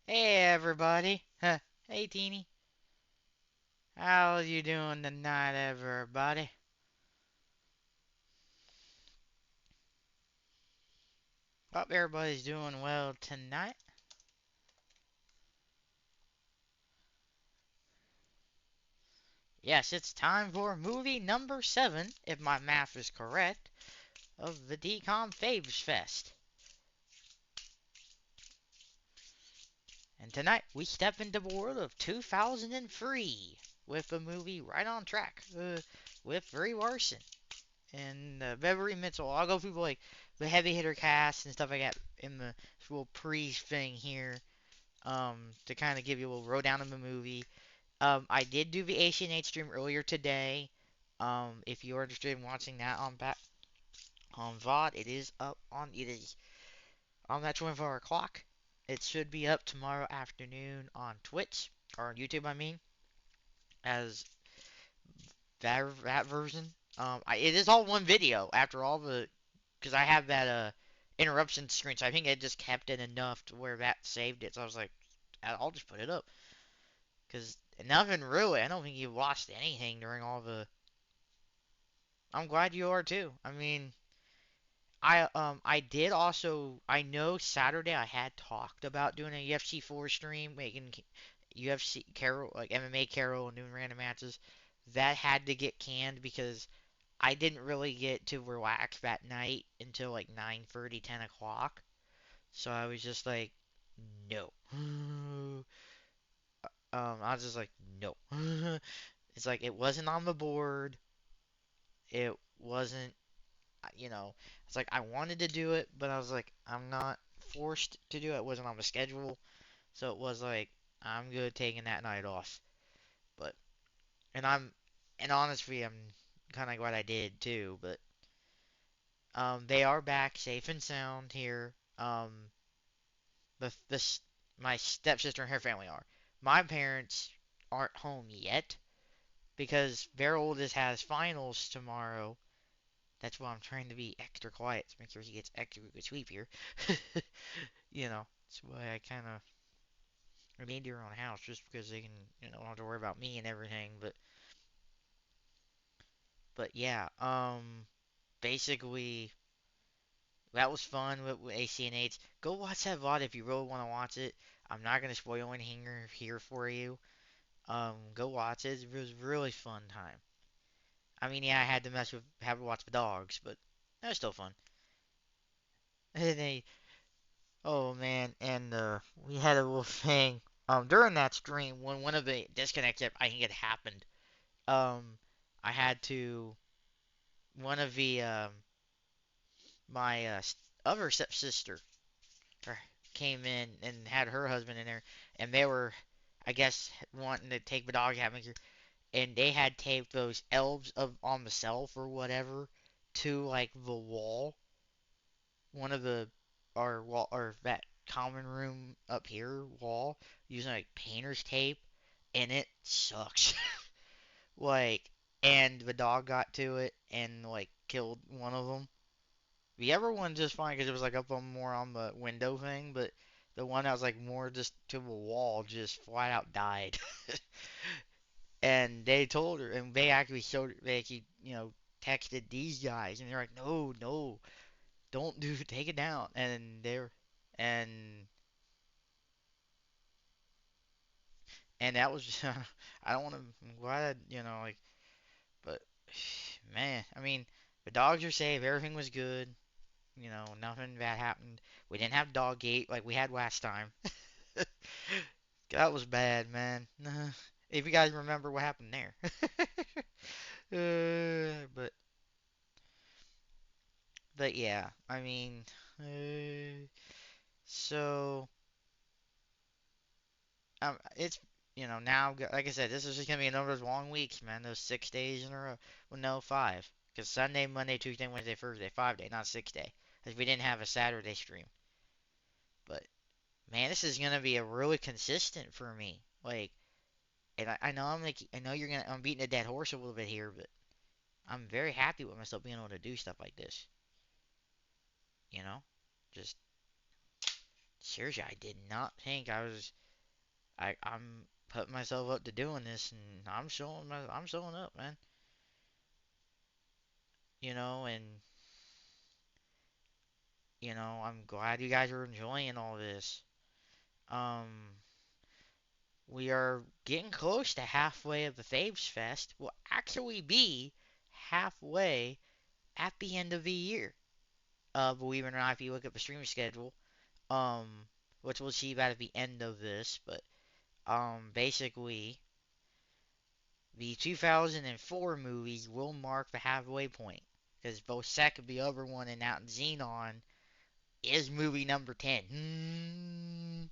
Hey everybody. Hey Teeny. How you doing tonight, everybody? Hope everybody's doing well tonight. Yes, it's time for movie number 7, if my math is correct, of the DCOM Favs Fest. And tonight we step into the world of 2003 with the movie Right on Track with Brie Larson and Beverly Mitchell. I'll go through like the heavy hitter cast and stuff like that in the little pre thing here to kind of give you a little rundown of the movie. I did do the ACNH stream earlier today. If you're interested in watching that on VOD, it is up on it is on that 24-hour clock. It should be up tomorrow afternoon on Twitch or on YouTube. I mean, as that version. It is all one video after all the because I have that interruption screen, so I think it just kept it enough to where that saved it. So I was like, I'll just put it up. Because nothing really. I don't think you lost anything during all the. I'm glad you are too. I mean, I did also. I know Saturday I had talked about doing a UFC 4 stream, making UFC Carol like MMA Carol and doing random matches. That had to get canned because I didn't really get to relax that night until like 9:30, 10 o'clock. So I was just like, no. I was just like, no. It's like it wasn't on the board. It wasn't, it's like I wanted to do it, but I was like, I'm not forced to do it. It wasn't on the schedule. So it was like, I'm good taking that night off. But, and and honestly, I'm kind of glad I did too. But, they are back safe and sound here. This, my stepsister and her family are. My parents aren't home yet because their oldest has finals tomorrow. That's why I'm trying to be extra quiet to make sure he gets extra good sleep here. That's why I kind of need their own house just because they can, don't have to worry about me and everything. But yeah, basically that was fun with ACNH. Go watch that VOD if you really want to watch it. I'm not gonna spoil anything here for you. Go watch it. It was a really fun time. I mean, yeah, I had to have to watch the dogs, but that was still fun. And they Oh man, and we had a little thing during that stream when one of the disconnects I think it happened. Um, I had to one of the my other stepsister er, came in and had her husband in there, and they were I guess wanting to take the dog out and they had taped those elves of on the shelf or whatever to like the wall, one of the our wall or that common room up here wall using like painter's tape, and it sucks. Like, and the dog got to it and like killed one of them. The other one just fine because it was like up on more on the window thing, but the one that was like more just to the wall just flat out died. And they told her, and they actually showed, they actually texted these guys, and they're like, no, no, don't do, take it down. And and that was just, I don't want to. I'm glad like, but man, I mean, the dogs are safe. Everything was good. Nothing bad happened. We didn't have dog gate like we had last time. That was bad, man. If you guys remember what happened there. But yeah, I mean, so it's now like I said, this is just gonna be another of those long weeks, man. Those 6 days in a row. Well, no, five, because Sunday, Monday, Tuesday, Wednesday, Thursday, 5 day, not 6 day, because we didn't have a Saturday stream. But man, this is gonna be a really consistent for me. Like, and I know I know I'm beating a dead horse a little bit here, but I'm very happy with myself being able to do stuff like this. You know, just Seriously, I did not think I was. I'm putting myself up to doing this, and I'm showing up, man. And I'm glad you guys are enjoying all this. Um, we are getting close to halfway of the Faves Fest. We'll actually be halfway at the end of the year. Believe it or not, if you look at the streaming schedule, um, which we'll see about at the end of this, but basically, the 2004 movies will mark the halfway point because both second, the other one, and out in Xenon is movie number 10.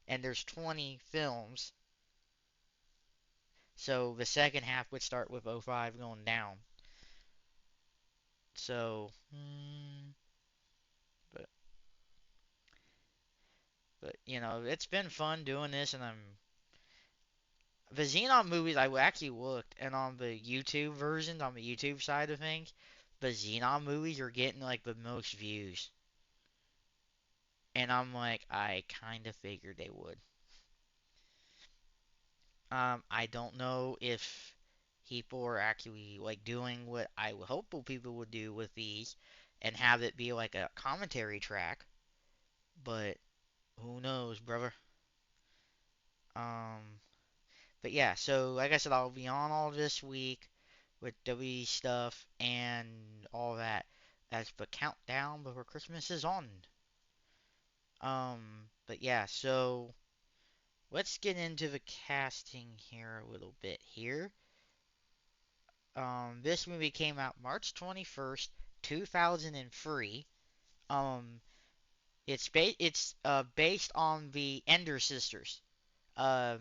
And there's 20 films, so the second half would start with '05 going down. So, but it's been fun doing this, and the Xenon movies I actually looked, and on the YouTube versions, on the YouTube side of things, the Xenon movies are getting like the most views, and I'm like, I kind of figured they would. I don't know if people are actually like doing what I would hope people would do with these, and have it be like a commentary track, but who knows, brother? Um, but yeah, so like I said, I'll be on all this week with WWE stuff and all that as the countdown before Christmas is on. But yeah, so let's get into the casting here a little bit here. This movie came out March 21st, 2003. Um, it's based on the Ender sisters. Um,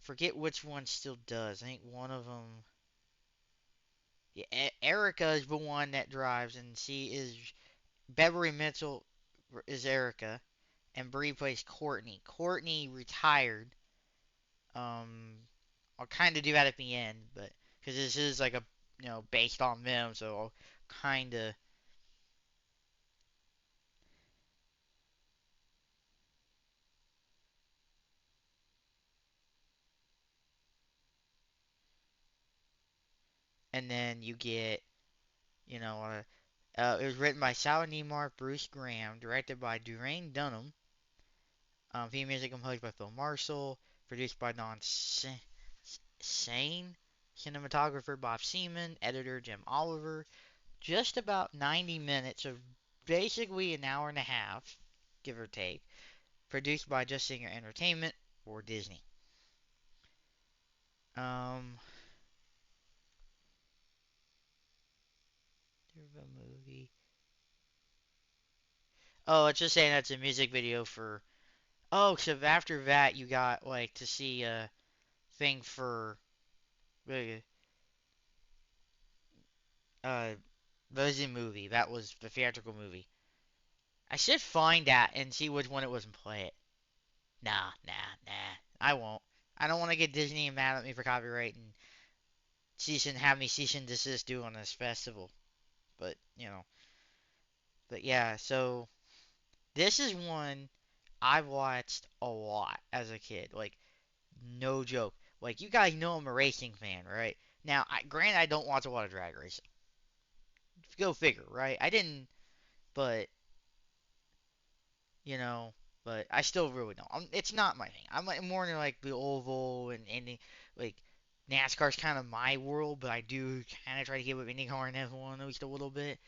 forget which one still does. I think one of them. Yeah, Erica is the one that drives, and she is Beverly Mitchell is Erica, and Bree plays Courtney. Courtney retired. Um, I'll kind of do that at the end, but because this is like a based on them, so I'll kind of. And then you get it was written by Sal Nemar, Bruce Graham, directed by Durain Dunham, theme music composed by Phil Marshall, produced by Don Sane, cinematographer Bob Seaman, editor Jim Oliver. Just about 90 minutes of basically an hour and a half, give or take, produced by Just Singer Entertainment or Disney. Um, the movie. Oh, it's just saying that's a music video for. Oh, so after that you got like to see a thing for the uh the movie. That was the theatrical movie. I should find that and see which one it was and play it. Nah, nah, nah. I won't. I don't want to get Disney mad at me for copyright and have me cease and desist doing this festival. But but yeah. So this is one I've watched a lot as a kid. Like no joke. Like you guys know I'm a racing fan, right? Now, granted, I don't watch a lot of drag racing. Go figure, right? I didn't, but you know, but I still really don't. It's not my thing. I'm like more into like the oval and like NASCAR's kind of my world, but I do kind of try to get with IndyCar and F1 at least a little bit.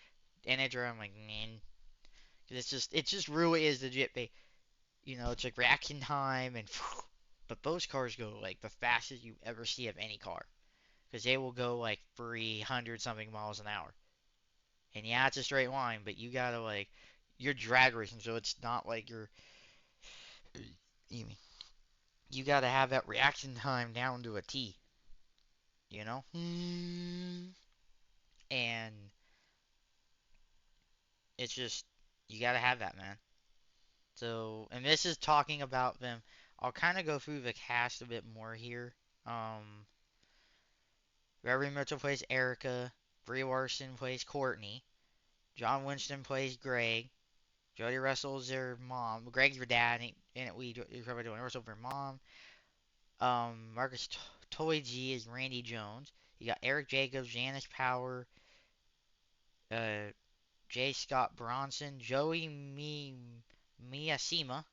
And I'm like, man, because it just really is legit. It's like reaction time and, but those cars go like the fastest you ever see of any car, because they will go like 300 something miles an hour. And yeah, it's a straight line, but you gotta like you're drag racing, so it's not like you you gotta have that reaction time down to a T, you know? And it's just you gotta have that, man. So, and this is talking about them. I'll kind of go through the cast a bit more here. Um, Reverend Mitchell plays Erica. Brie Larson plays Courtney. John Winston plays Greg. Jodie Russell's their mom. Greg's her dad, and we probably doing Russell for her mom. Marcus Toiji is Randy Jones. You got Eric Jacobs, Janice Power, uh, J. Scott Bronson, Joey Miyashima,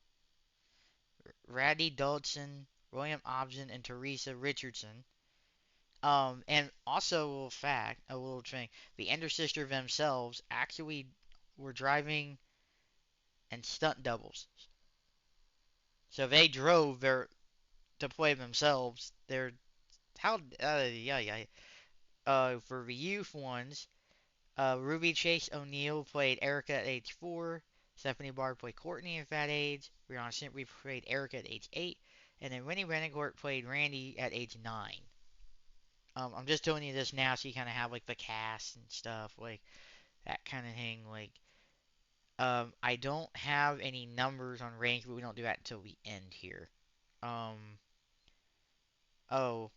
Raddy Dodson, William Obson, and Teresa Richardson. And also a little fact, a little thing, the Ender Sister themselves actually were driving and stunt doubles. So they drove their to play themselves. They're how yeah. For the youth ones, Ruby Chase O'Neal played Erica at age 4. Stephanie Barr played Courtney at that age. Brianna Simply played Erica at age 8. And then Winnie Rennecourt played Randy at age 9. I'm just telling you this now so you kind of have like the cast and stuff, like that kind of thing. Like, I don't have any numbers on range, but we don't do that until we end here. Um, oh,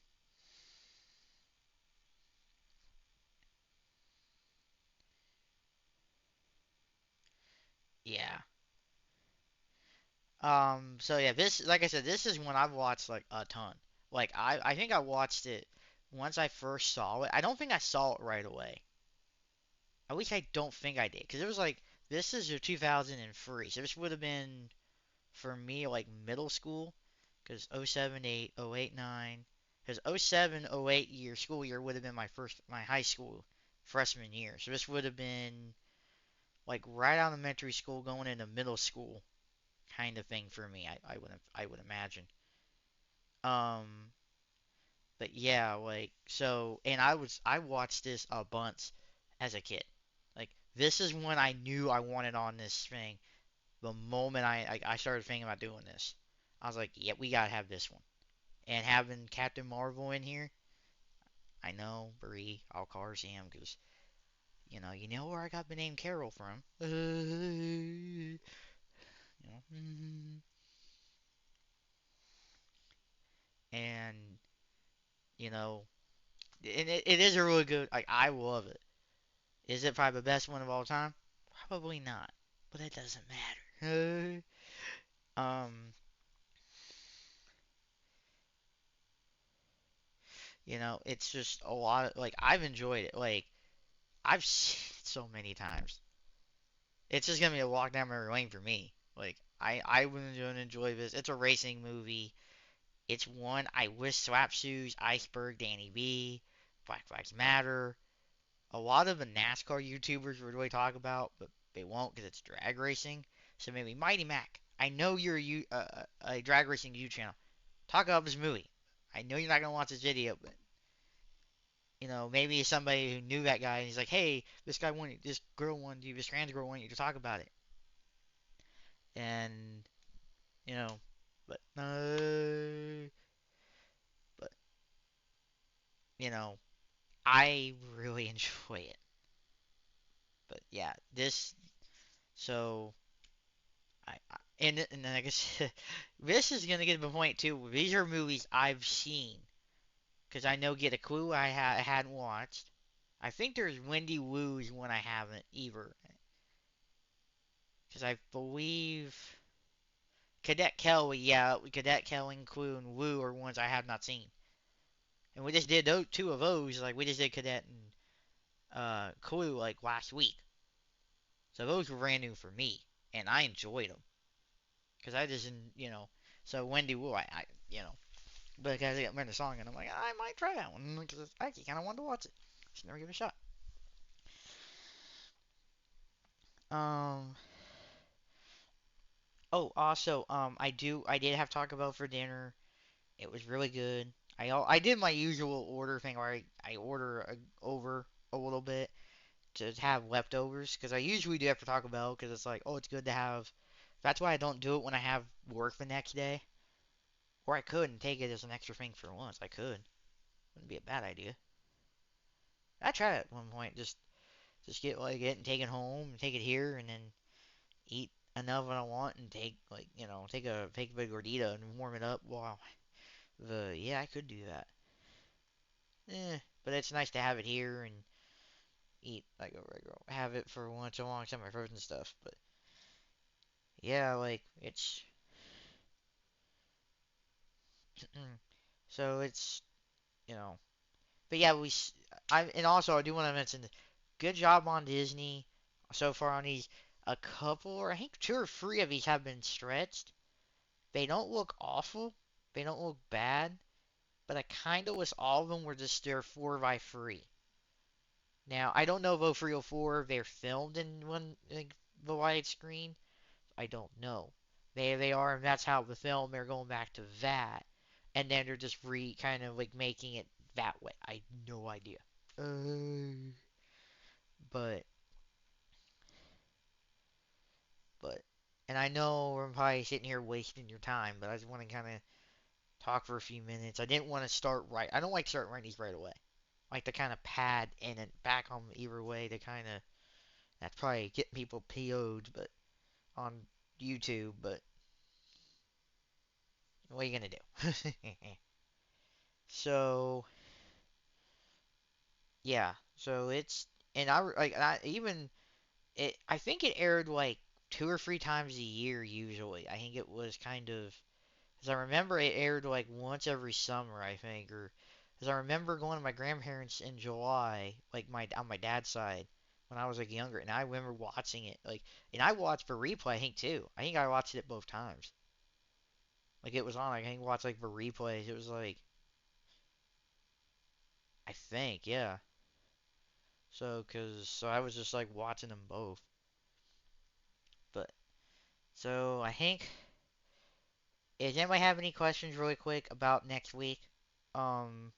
yeah. So yeah, this, like I said, this is one I've watched like a ton. Like I think I watched it once I first saw it. I don't think I saw it right away. At least I don't think I did, because it was like this is your 2003, so this would have been for me like middle school, because 07, 08, 08, 09, because 07, 08 year school year would have been my high school freshman year. So this would have been like right out of elementary school going into middle school kind of thing for me. I would imagine. Um, but yeah, like so, and I watched this a bunch as a kid. Like this is when I knew I wanted on this thing. The moment I started thinking about doing this, I was like, yeah, we gotta have this one. And having Captain Marvel in here, I know Brie, I'll call her Sam because you know where I got the name Carol from. And you know, and it is a really good. Like I love it. Is it probably the best one of all time? Probably not, but it doesn't matter. um, it's just a lot of like I've enjoyed it. Like I've seen it so many times. It's just gonna be a walk down memory lane for me. Like I would enjoy this. It's a racing movie. It's one I wish Swap Shoes, Iceberg, Danny B, Black Lives Matter. A lot of the NASCAR YouTubers would really talk about, but they won't because it's drag racing. So maybe Mighty Mac. I know you're a drag racing YouTube channel. Talk about this movie. I know you're not gonna watch this video, but maybe somebody who knew that guy and he's like, hey, this girl wanted you, this trans girl wanted you to talk about it, and you know, but but you know, I really enjoy it. But yeah, so and like I said, this is gonna get to the point too. These are movies I've seen because I know Get a Clue I hadn't watched. I think there's Wendy Woo's one I haven't either because I believe Cadet Kelly, yeah, Cadet Kelly, Clue, and Woo are ones I have not seen. And we just did two of those, like we just did Cadet and Clue like last week. So those were brand new for me, and I enjoyed them because I just didn't, So Wendy Woo, because I remember the song and I'm like, I might try that one because I actually kind of wanted to watch it. Just never give it a shot. Um. Oh, also, I did have Taco Bell for dinner. It was really good. I did my usual order thing where I order over a little bit to have leftovers because I usually do after Taco Bell because it's like, oh, it's good to have. That's why I don't do it when I have work the next day. Or I could and take it as an extra thing for once. I could. Wouldn't be a bad idea. I tried it at one point. Just get like it and take it home and take it here and then eat enough when I want and take like take a big gordita and warm it up. Wow. Yeah, I could do that. But it's nice to have it here and eat like a regular. Have it for once alongside my frozen stuff. But yeah, like it's so it's you know, but yeah, I and also I do want to mention, good job on Disney so far on these. A couple, or I think two or three of these have been stretched. They don't look awful. They don't look bad. But I kind of wish all of them were just their 4 by 3. Now, I don't know if 0304 they're filmed in one like the widescreen. I don't know. They are, and that's how the film they're going back to that, and then they're just kind of like making it that way. I have no idea. But but and I know I'm probably sitting here wasting your time, but I just want to kind of talk for a few minutes. I didn't want to start right. I don't like starting writing these right away. I like to kind of pad in and back on either way to kind of, that's probably getting people PO'd, but on YouTube. But what are you gonna do? So yeah, so it's, and I even it. I think it aired like 2 or 3 times a year usually. I think it was kind of, as I remember, it aired like once every summer, I think, or as I remember going to my grandparents in July, like my on my dad's side when I was like younger, and I remember watching it like, and I watched the replay, I think too. I think I watched it both times. Like it was on, like, I think watched like the replays. It was like, I think, yeah. So I was just like watching them both. But so I think, does anybody have any questions really quick about next week? Um,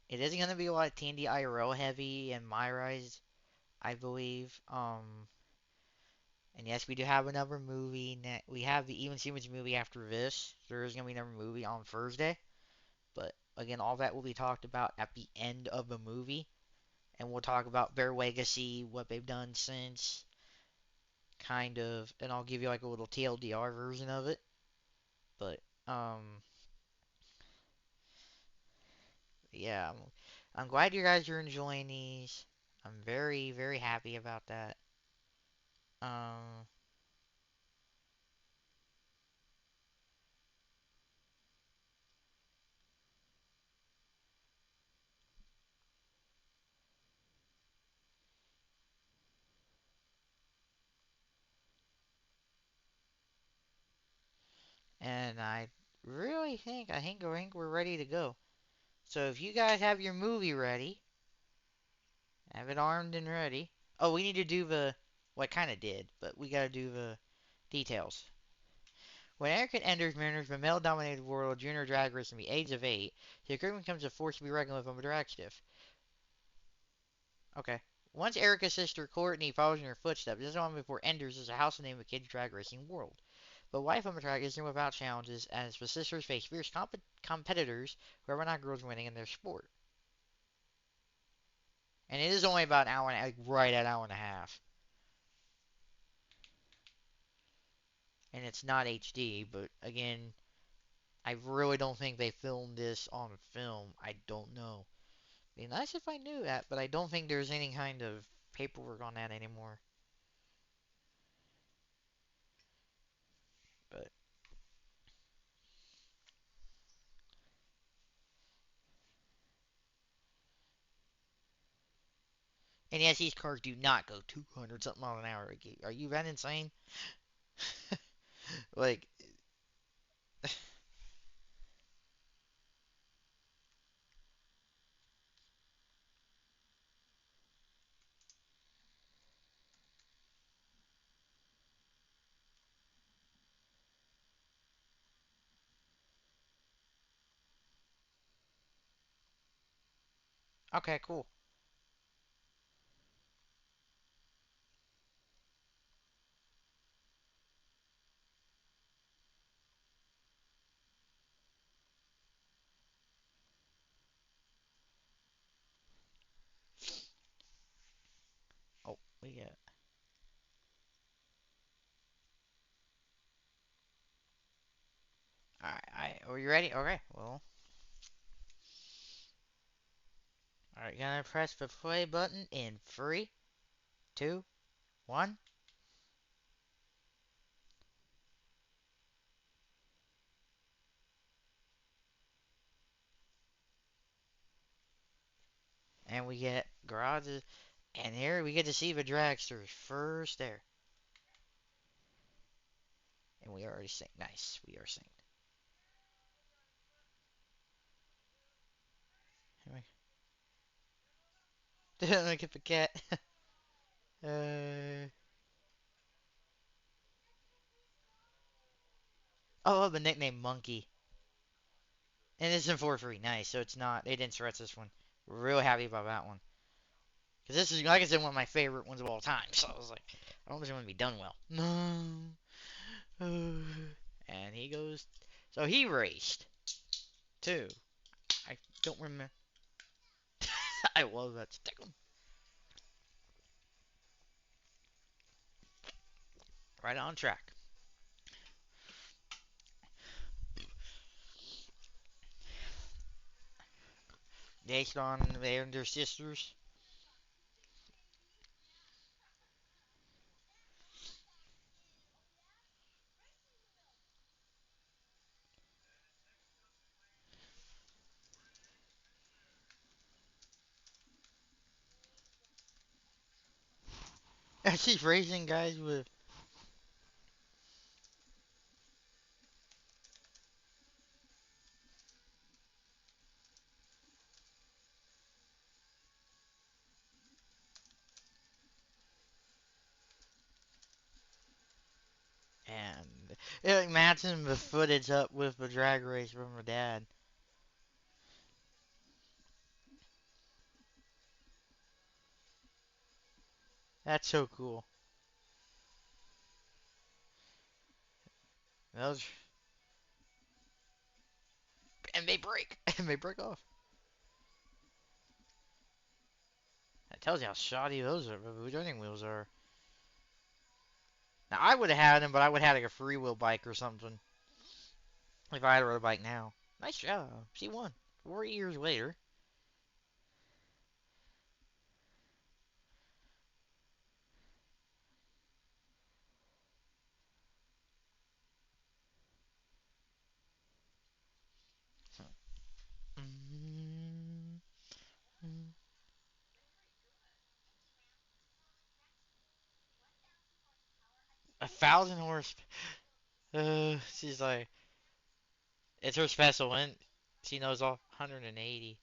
it isn't gonna be a lot of TND IRL heavy and My Rise, I believe. And yes, we do have another movie. We have the Even Stevens movie after this. There is gonna be another movie on Thursday. But again, all that will be talked about at the end of the movie, and we'll talk about their legacy, what they've done since, kind of, and I'll give you like a little TLDR version of it. But yeah, I'm glad you guys are enjoying these. I'm very, very happy about that. Um, and I think we're ready to go. So if you guys have your movie ready, have it armed and ready. Oh, we need to do the, well, I kind of did, but we got to do the details. When Eric enters Mariners the male-dominated world of junior drag racing at the age of 8, the equipment becomes a force to be reckoned with on the drag stiff. Okay. Once Erica's sister Courtney follows in her footsteps, this moment before Enders is a house name of kids drag racing world. But life on the track isn't without challenges, as the sisters face fierce competitors who are not girls winning in their sport. And it is only about an hour and like right at an hour and a half. And it's not HD, but again, I really don't think they filmed this on film. I don't know. It'd be nice if I knew that, but I don't think there's any kind of paperwork on that anymore. But and yes, these cars do not go 200 something miles an hour. Are you that insane? Like, okay, cool. Oh, we got. Alright, are you ready? Okay, well, alright, gonna press the play button in 3, 2, 1. And we get garages, and here we get to see the dragsters first there. And we already synced. Nice, we are synced. Look at the cat. uh, oh, the nickname Monkey. And it's in 4-3. Nice. So it's not, they didn't stretch this one. We're real happy about that one. Because this is, like I said, one of my favorite ones of all time. So I was like, I don't think it's going to be done well. No. And he goes. So he raced too. I don't remember. I love that stick 'em. Right on track. Based on their sisters. And she's racing guys with. And it matching the footage up with the drag race from her dad. That's so cool. Those, and they break. And they break off. That tells you how shoddy those are. The turning wheels are. Now I would have had them, but I would have had like a freewheel bike or something. If I had a road bike now. Nice job. She won. 4 years later. Mm, mm. 1,000 horse. She's like, it's her special, and she knows all 180.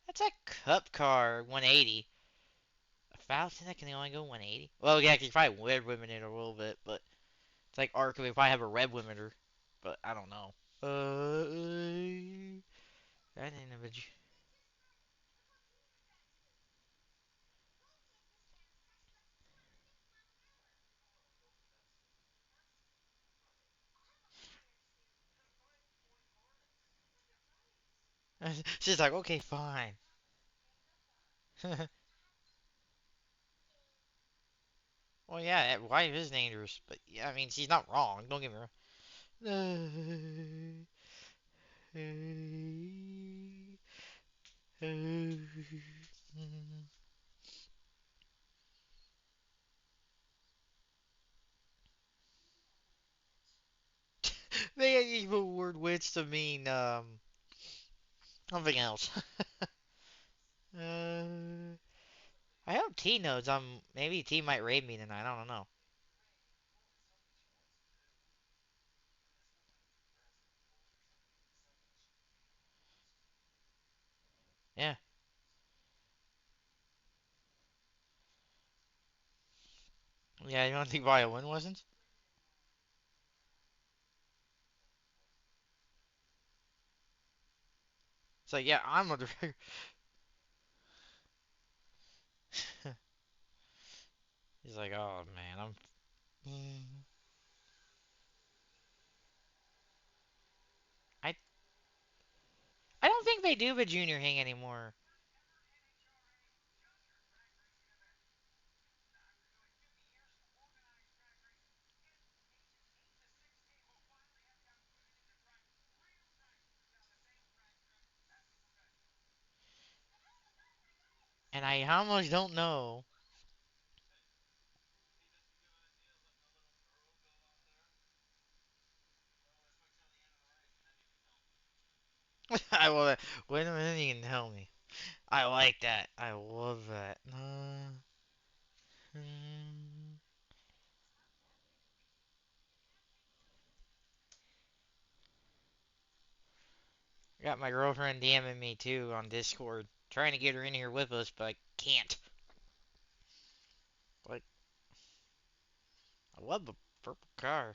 That's a cup car, 180. 1,000 that can only go 180. Well, yeah, 'cause you probably would limit it a little bit, but it's like Arc, we probably have a red limiter, but I don't know. That ain't a She's like, okay, fine. Well, yeah, wife is dangerous, but yeah, I mean, she's not wrong. Don't get me wrong. They use the word witch to mean something else. uh, I hope T knows. Maybe T might raid me tonight. I don't know. Yeah, yeah. You don't think violin wasn't? It's like, yeah, I'm a director. He's like, oh man, I'm. I I don't think they do the junior hang anymore. And I almost don't know. I will. Wait a minute, you can tell me. I like that. I love that. Hmm. Got my girlfriend DMing me too on Discord, trying to get her in here with us, but I can't. Like, I love the purple car.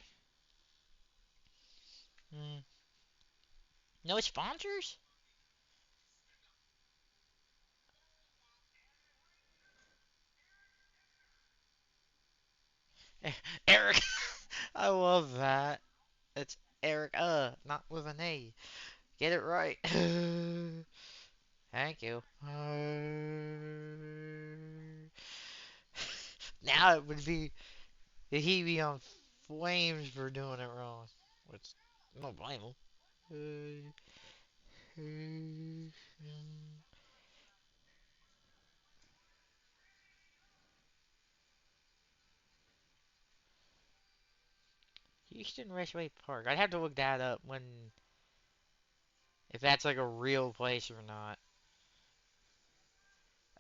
Mm. No sponsors? Eric. I love that. It's Eric, not with an A. Get it right. Thank you. Now it would be, he'd be on flames for doing it wrong. Which, I don't blame him. Houston Raceway Park. I'd have to look that up when, if that's like a real place or not.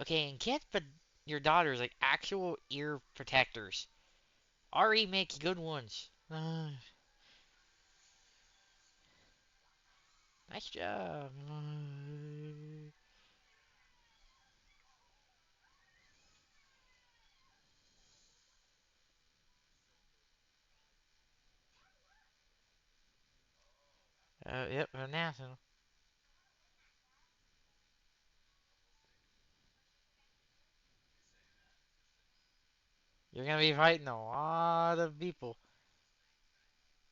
Okay, and get but your daughters like actual ear protectors. Ari makes good ones. Nice job. Yep, a national. You're gonna be fighting a lot of people.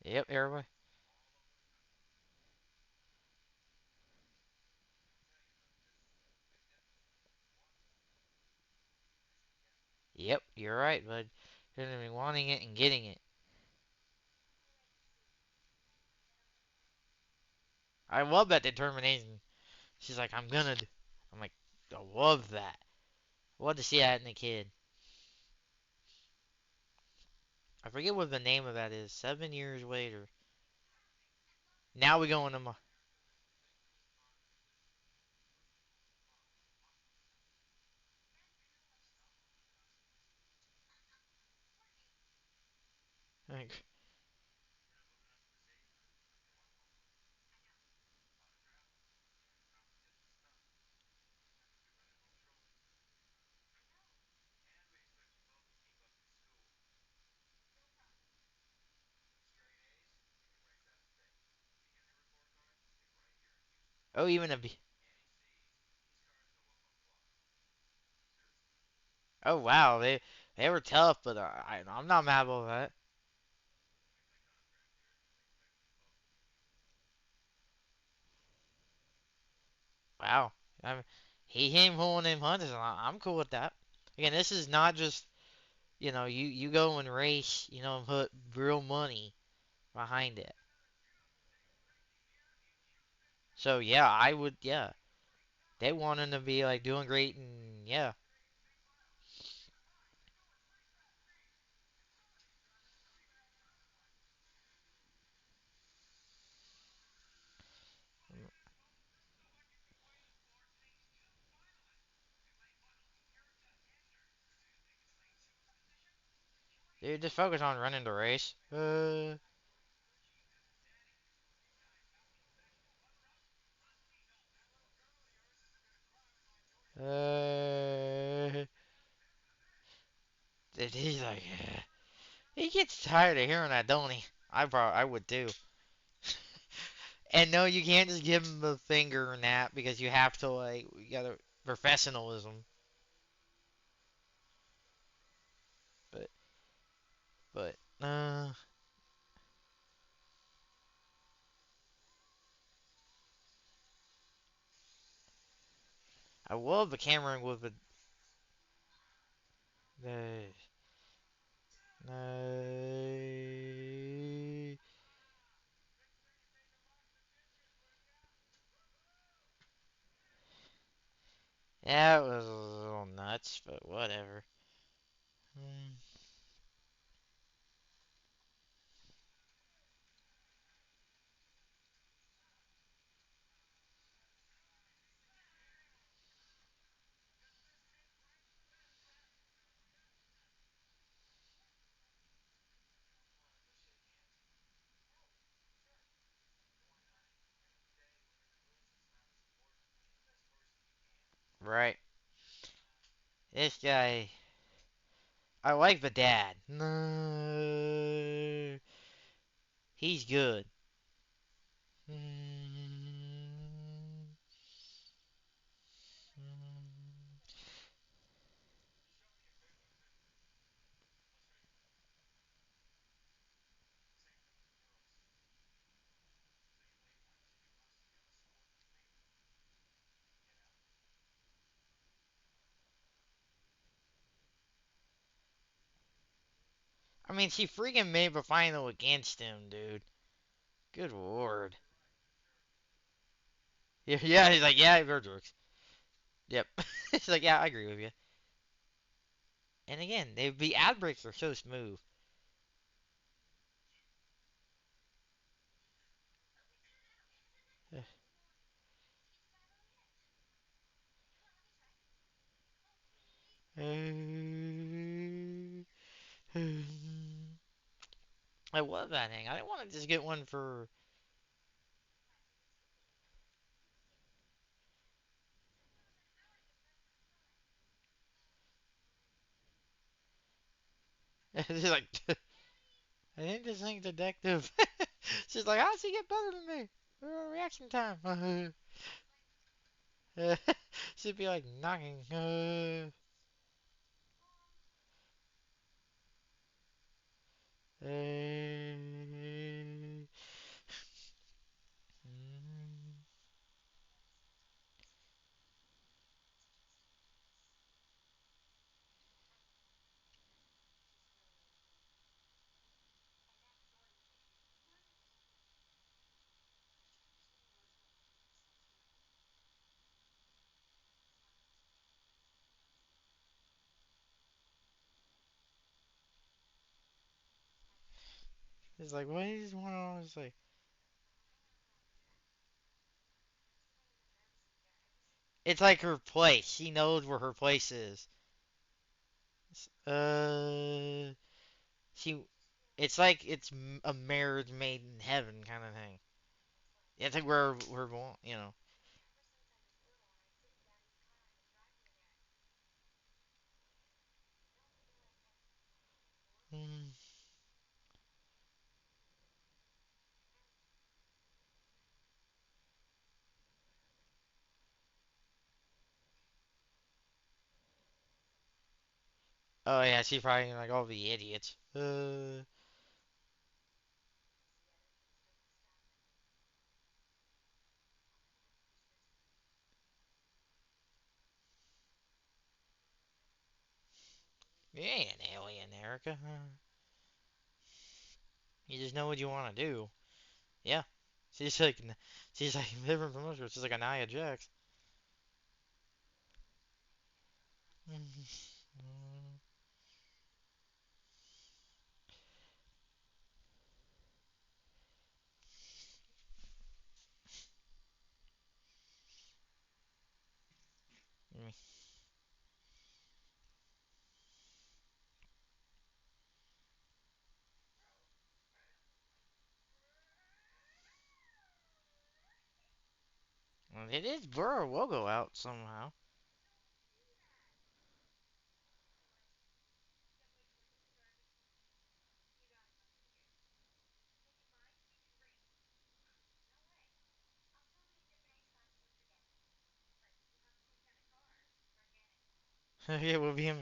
Yep, everybody. Yep, you're right, bud. You're gonna be wanting it and getting it. I love that determination. She's like, I'm gonna. I'm like, I love that. I love to see that in a kid. I forget what the name of that is. 7 years later. Now we go into my. Like, oh, even a B. Oh wow, they were tough, but I'm not mad about that. Wow, I he ain't pulling them punches, and I'm cool with that. Again, this is not just you go and race, and put real money behind it. So yeah, I would yeah. They want him to be like doing great and yeah. Dude, just focus on running the race. Uh, he's like, he gets tired of hearing that, don't he? I would too. And no, you can't just give him the finger and that because you have to you gotta professionalism. But but I love the camera with the no. Yeah, it was a little nuts, but whatever. Mm. Right. This guy. I like the dad. No. He's good. I mean, she freaking made the final against him, dude. Good lord. Yeah, yeah, he's like, yeah, they're jerks. Yep. He's like, yeah, I agree with you. And again, the ad breaks are so smooth. I love that thing. I didn't want to just get one for. She's like, I didn't just think detective. She's like, how'd she get better than me? Reaction time. She'd be like knocking. It's like, what is one of those like? It's like her place. She knows where her place is. Uh, she. It's like it's a marriage made in heaven kind of thing. It's like where you know. Mm. Oh yeah, she's probably like all the idiots. You ain't an alien, Erica. You just know what you want to do. Yeah. She's like, she's like different from us. She's like a Nia Jax. It is blur a logo out somehow. Yeah, we'll be him.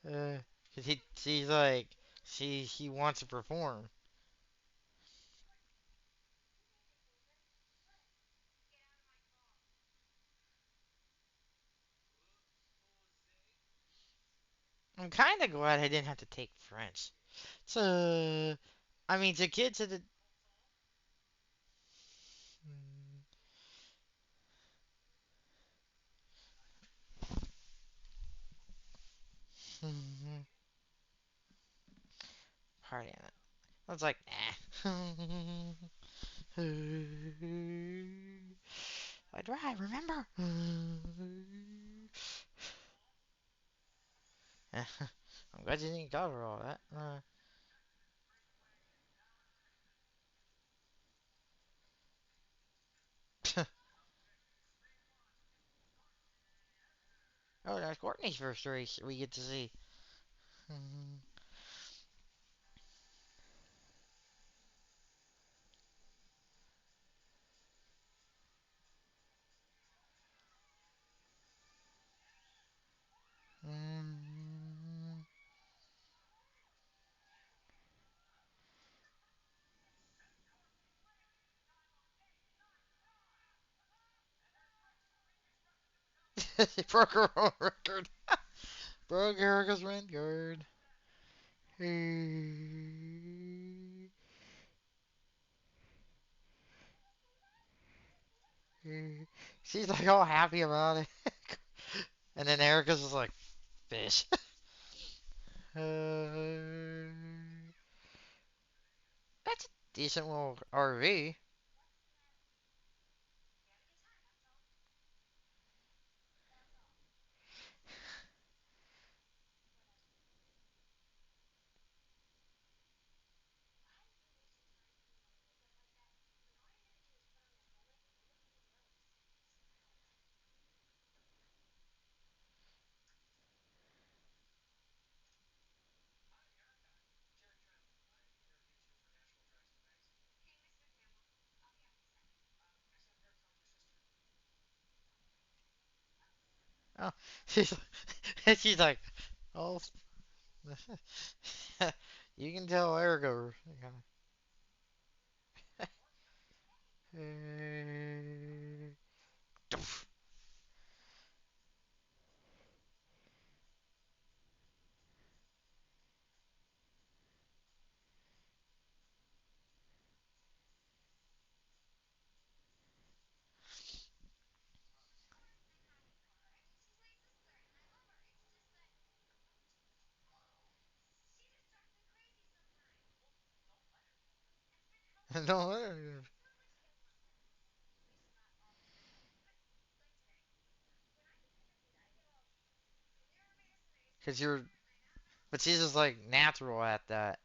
Uh, 'Cause she's like, she wants to perform. I'm kind of glad I didn't have to take French. So, I mean, to get to the. party in it. I was like, nah. I drive, remember? I'm glad you didn't cover all that. Oh, that's Courtney's first race we get to see. She broke her own record. Broke Erica's record. She's like all happy about it. And then Erica's just like, fish. uh, that's a decent little RV. Oh, she's she's like, oh, you can tell Erica. No, because you're, but she's just like natural at that.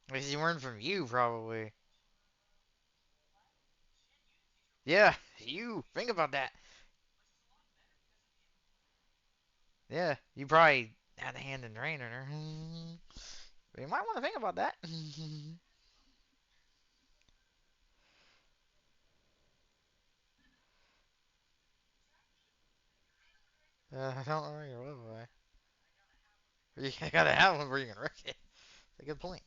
Because you learned from you, probably. Yeah, you. Think about that. Yeah, you probably had a hand in training her. But you might want to think about that. I don't know your love away. You gotta have one where you can wreck it. That's a good point.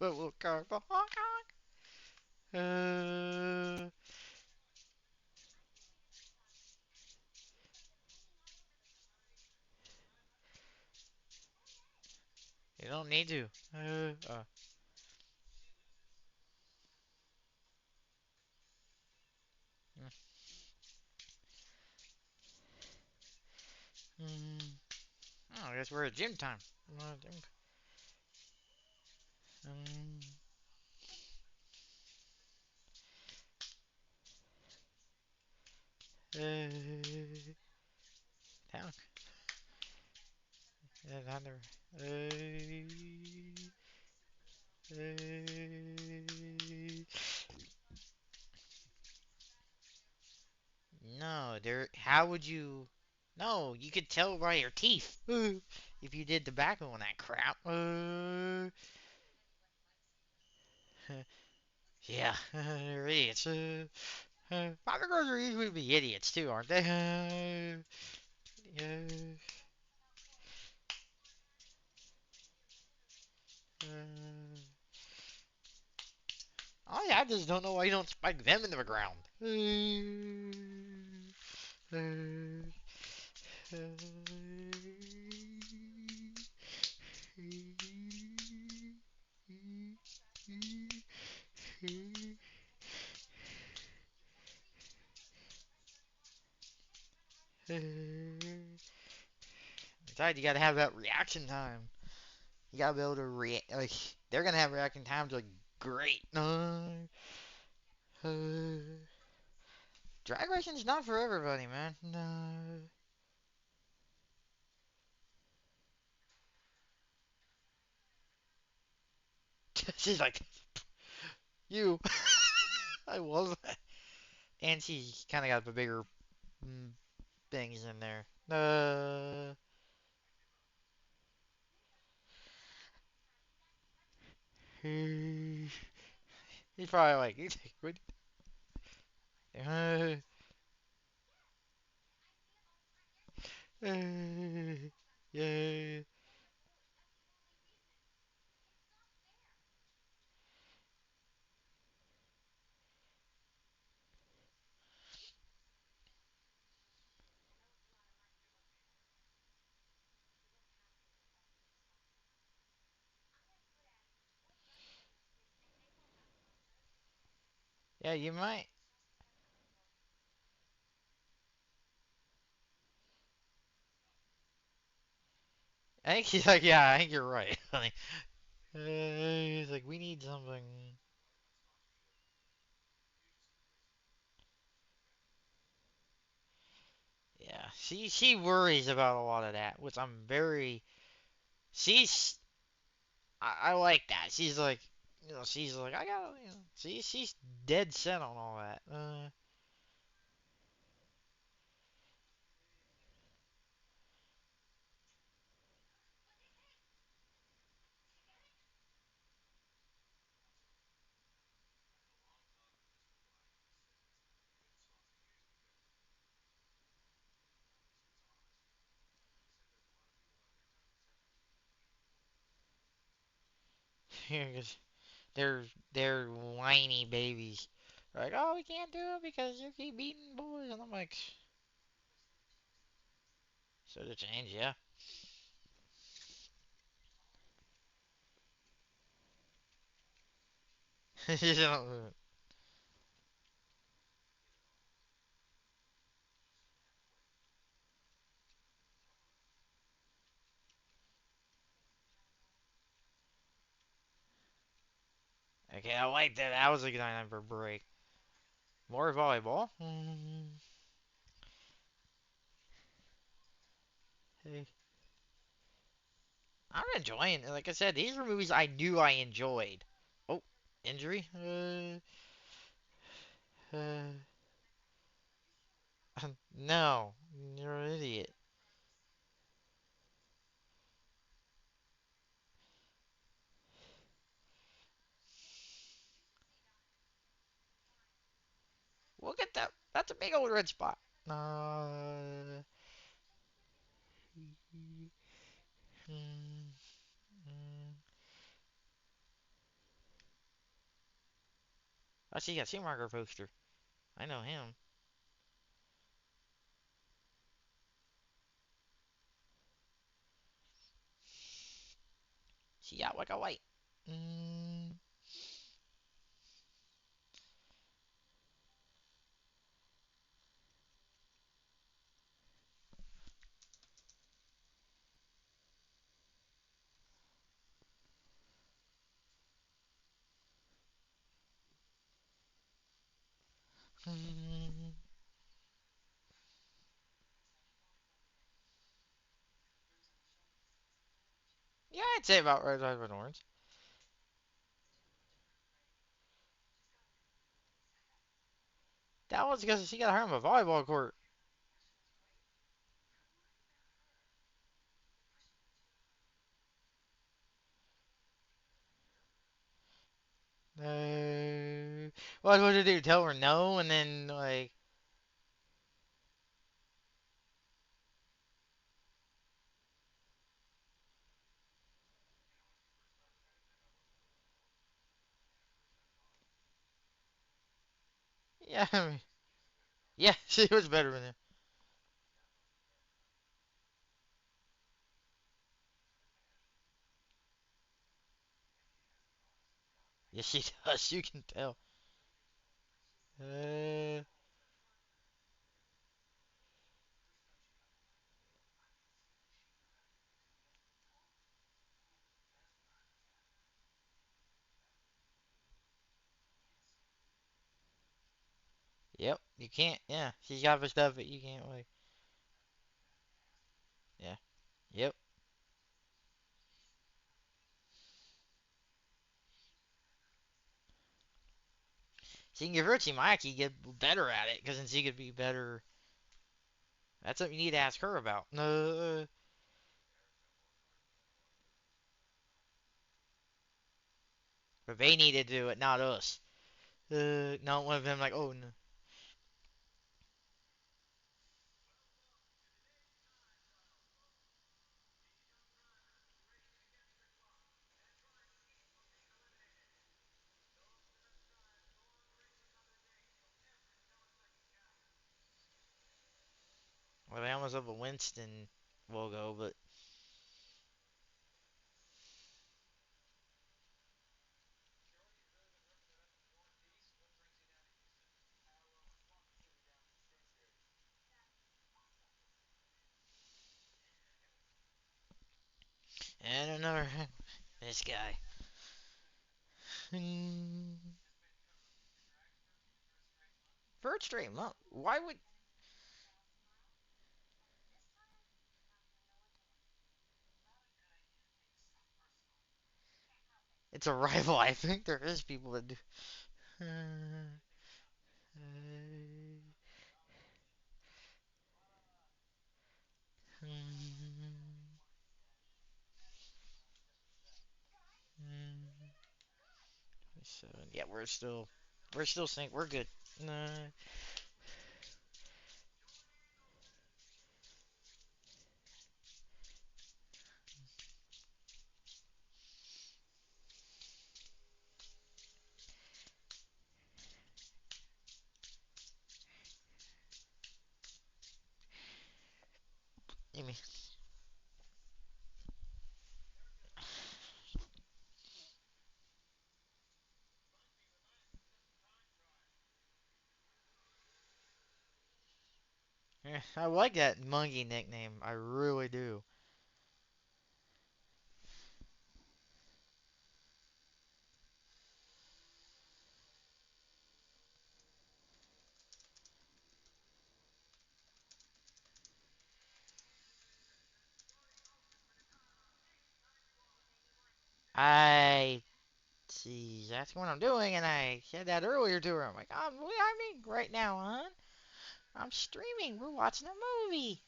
A little car. Uh, you don't need to. Mm, oh, I guess we're at gym time. Um, down. Another. No, there. How would you? No, you could tell by your teeth if you did tobacco on that crap. Yeah, they're idiots. Five-year-olds are usually be idiots too, aren't they? Oh yeah, I just don't know why you don't spike them into the ground. Besides, you gotta have that reaction time. You gotta be able to react. Like they're gonna have reaction times like great. Drag racing's not for everybody, man. No. She's like, you. I love that. And she's kind of got the bigger mm, things in there. He's probably like, what? Yeah. Yeah, you might. I think he's like, yeah, I think you're right. Like, he's like, we need something. Yeah, she worries about a lot of that, which I'm very. She's I like that. She's like, she's like, I gotta, she's dead set on all that. Because they're they're whiny babies. Like, oh, we can't do it because you keep beating boys, and I'm like, so to change, yeah. You know, okay, I like that. That was a good time for a break. More volleyball. Hey, I'm enjoying. Like I said, these were movies I knew I enjoyed. Oh, injury? Uh, no, you're an idiot. We'll get that. That's a big old red spot. Uh, mm, mm. I see a Schumacher poster. I know him. She got like a white. Mm, mm. Yeah, I'd say about red, red, and orange. That was because she got her on a volleyball court. No. What would it do? Tell her no, and then like, yeah, I mean, yeah, she was better than him. Yes, she does. You can tell. Uh, yep, you can't. Yeah, she's got the stuff that you can't like. Yeah, yep. She can give her to Mikey, get better at it, because then she could be better. That's something you need to ask her about. But they need to do it, not us. Not one of them like, oh no. Well, they almost have a Winston logo, but and another this guy. Third straight month. Why would it's a rival? I think there is people that do. So yeah, we're still sync. We're good. Amy. I like that monkey nickname. I really do. I see. That's what I'm doing, and I said that earlier to her. I'm like, what I mean right now, hon? I'm streaming. We're watching a movie.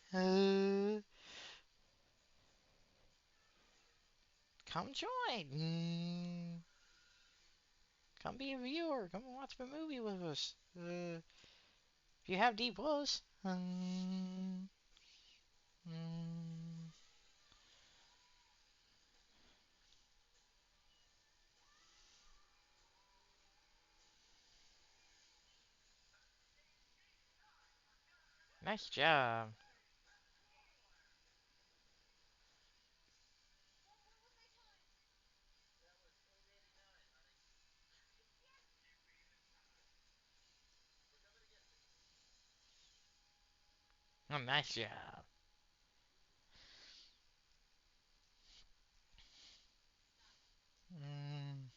Come join. Come be a viewer. Come watch the movie with us. If you have D plus. Mm, nice job. Oh, nice job. Mm.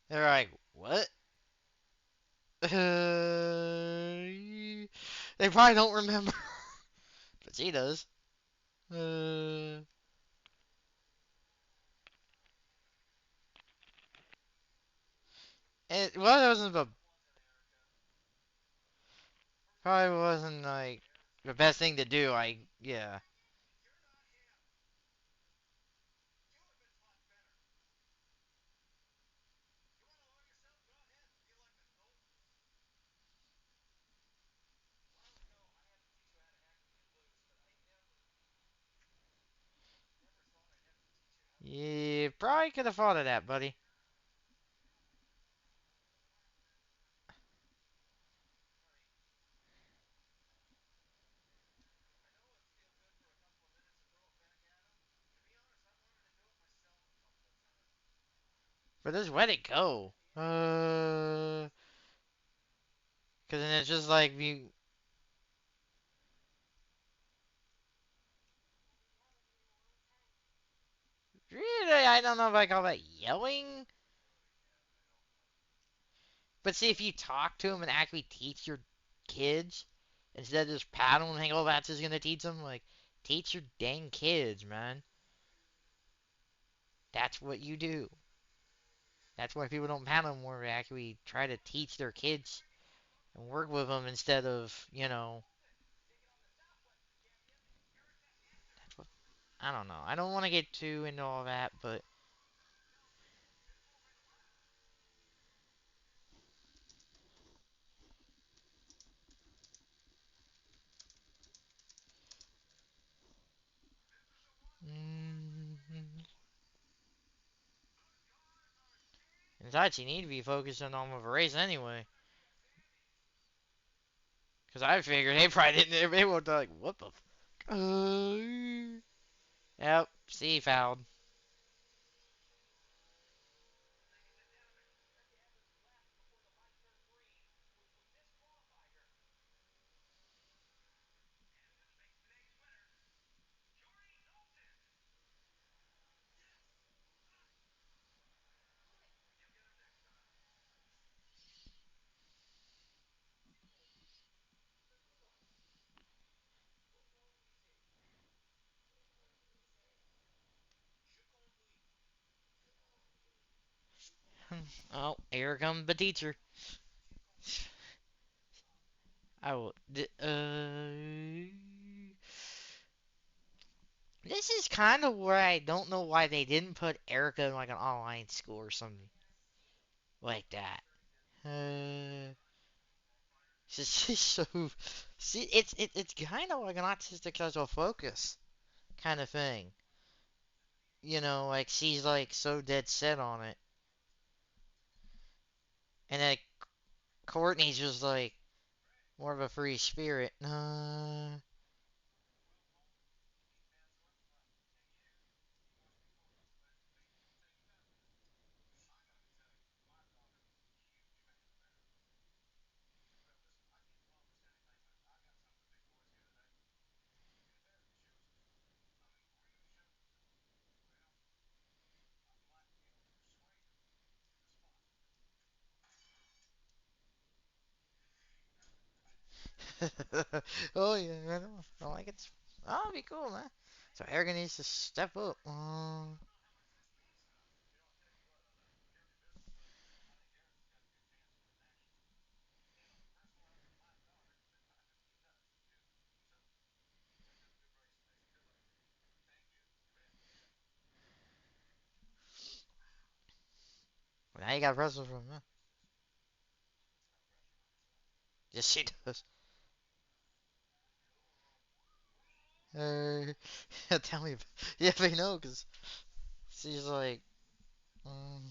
They're like, what? They probably don't remember, but she does. Uh, Well, it wasn't probably wasn't like the best thing to do. Yeah. You probably could have thought of that, buddy. But just let it go. Cause then it's just like you. Really, I don't know if I call that yelling. But see, if you talk to them and actually teach your kids instead of just pat them and think, oh, that's just gonna teach them. Like, teach your dang kids, man. That's what you do. That's why people don't pat them more. They actually try to teach their kids and work with them instead of, that's what, I don't know. I don't want to get too into all that, but mm, besides, you need to be focusing on with a race anyway. Because I figured they probably didn't. They were like, what the? Yep. See, fouled. Oh, here comes the teacher. I will. This is kind of where I don't know why they didn't put Erica in like an online school or something like that. Uh, she's so. See, it's kind of like an autistic special focus kind of thing. Like she's like so dead set on it, and then Courtney's just like more of a free spirit. Oh yeah, I know. I like it. Oh, it'd be cool, man. So Erica needs to step up. Now you got pressure from him. Yes, she does. Uh, tell me. Yeah, they know, cause she's like, mm,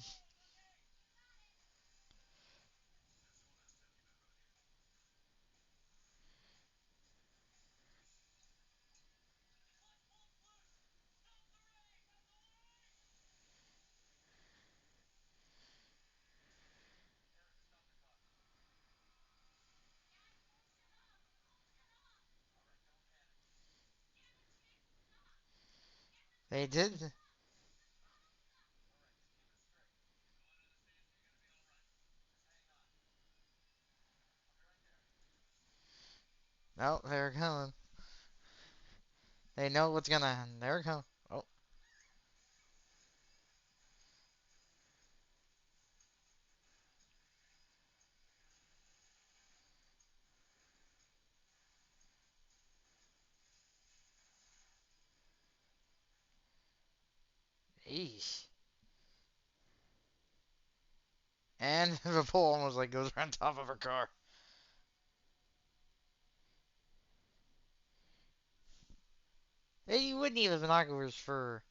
they did. No, they're coming. They know what's gonna. They're coming. Oh, Jeez. And the pole almost like goes around top of her car. Hey, you wouldn't need the binoculars for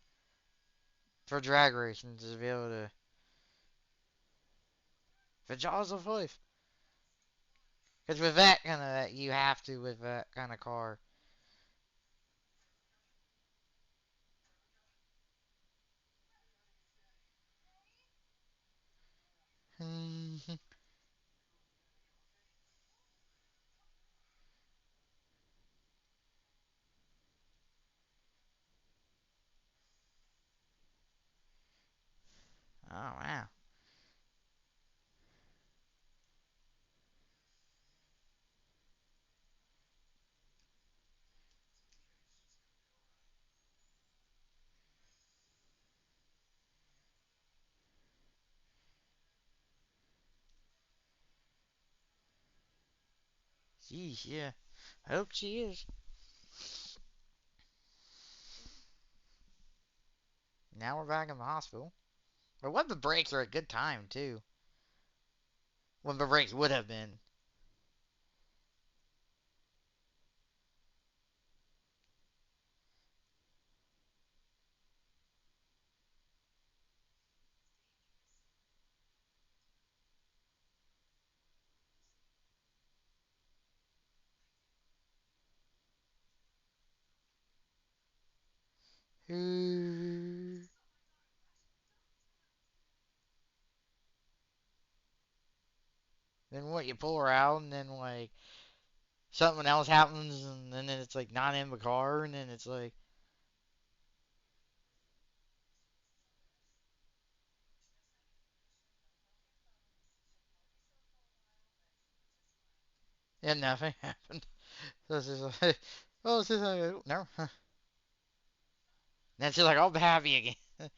drag racing to be able to. For Jaws of Life. Because with that kind of, you have to with that kind of car. Oh wow. Jeez, yeah. I hope she is. Now we're back in the hospital. But what the brakes are a good time too. When the brakes would have been. Then what? You pull her out, and then like something else happens, and then it's like not in the car, and then it's like, and nothing happened. So it's just like, oh, it's just like, no. Then she's like, I'll be happy again. She's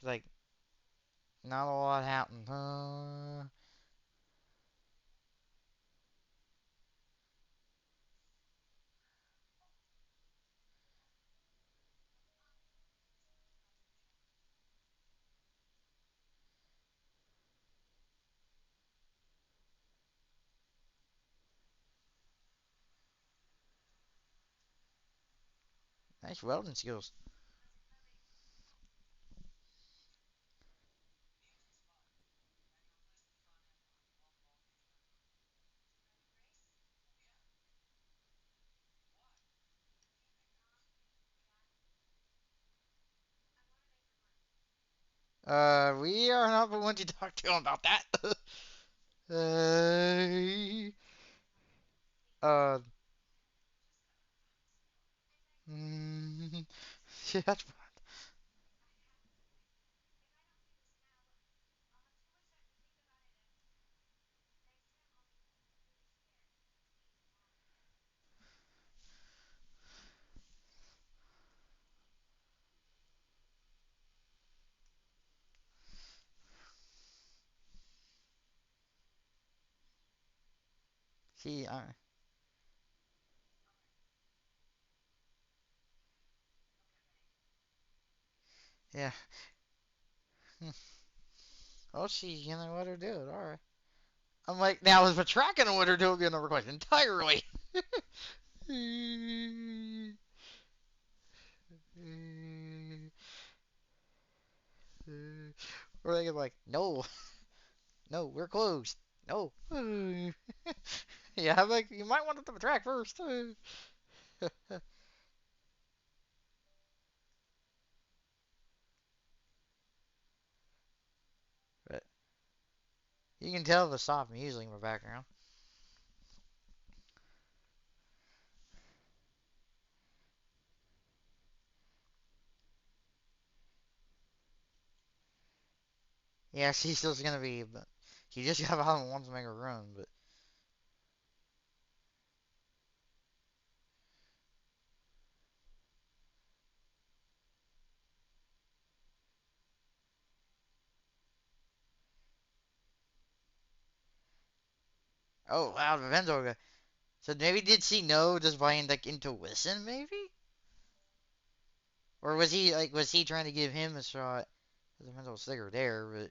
like, not a lot happened. Nice welding skills. We are not the ones to talk to about that. uh, mm, yeah, that's see, yeah. Oh, she gonna let her do it. All right. I'm like, now is the track gonna let her do it? Be another question entirely. Or they get like, no, no, we're closed. No. Yeah, I'm like, you might want to do the track first. But you can tell the soft music in the background. Yeah, she's still gonna be, but she just got out and wants to make a run. But oh wow, the Venzo guy. So maybe did she know just by like intuition, maybe? Or was he trying to give him a shot? There's a mental sticker there, but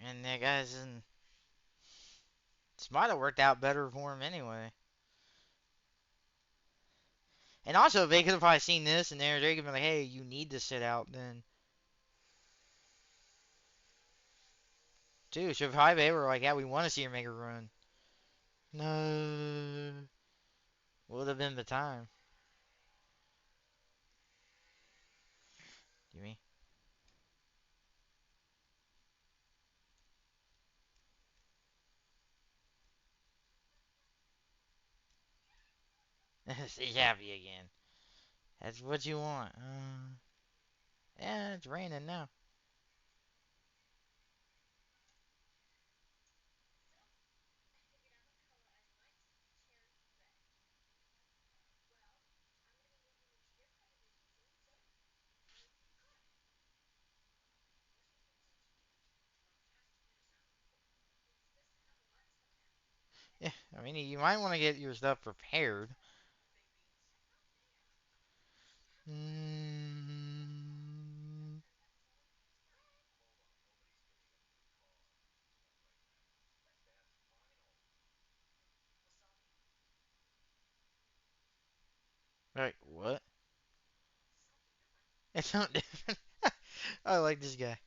and that guy's in. This might have worked out better for him anyway. And also, if they could have probably seen this and they could be like, "Hey, you need to sit out." Then, too, should probably they were like, "Yeah, we want to see her make a run." No, would have been the time. You mean? She's happy again. That's what you want. Yeah, it's raining now. Yeah, I mean, you might want to get your stuff prepared. Mm, like what? It's not different. I like this guy.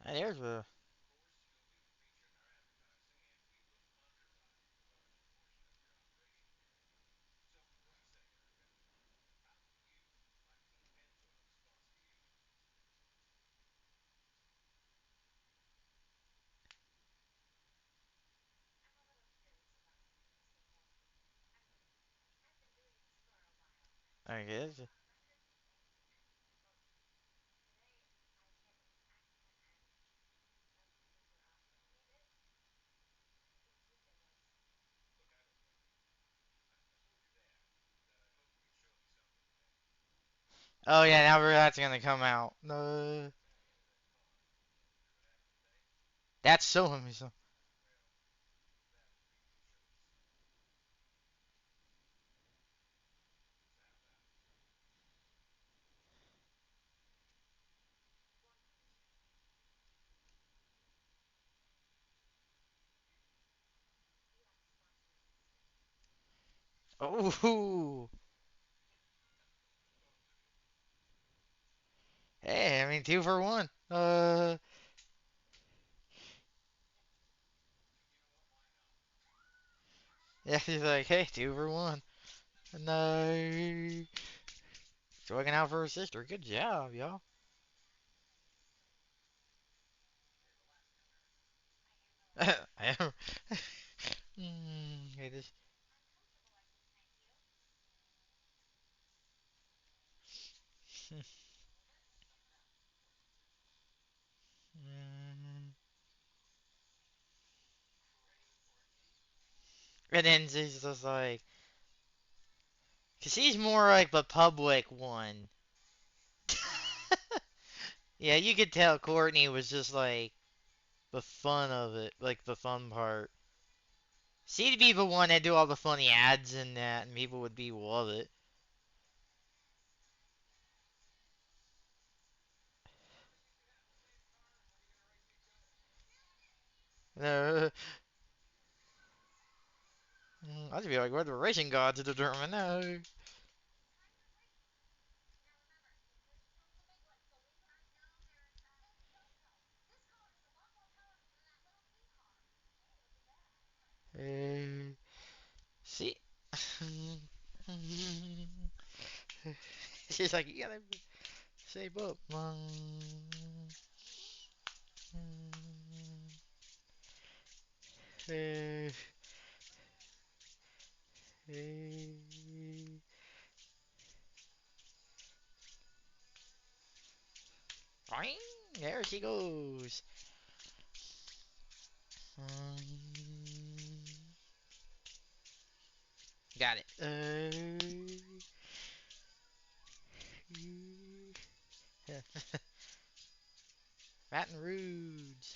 There's a. I guess. Oh yeah, now that's gonna come out. No, that's so amusing. Oh, hey, I mean 2 for 1. Yeah, he's like, hey, 2 for 1. No, she's looking out for her sister. Good job, y'all. I am. Hey, this. And then she's just like, cause she's more like the public one. Yeah, you could tell Courtney was just like the fun of it, like the fun part. She'd be the one that do all the funny ads and that, and people would be love it. No, I'd be like, what the racing gods determine? No. See? She's like, you gotta save up. Uh, Boing! There she goes. Got it. Baton Rouge.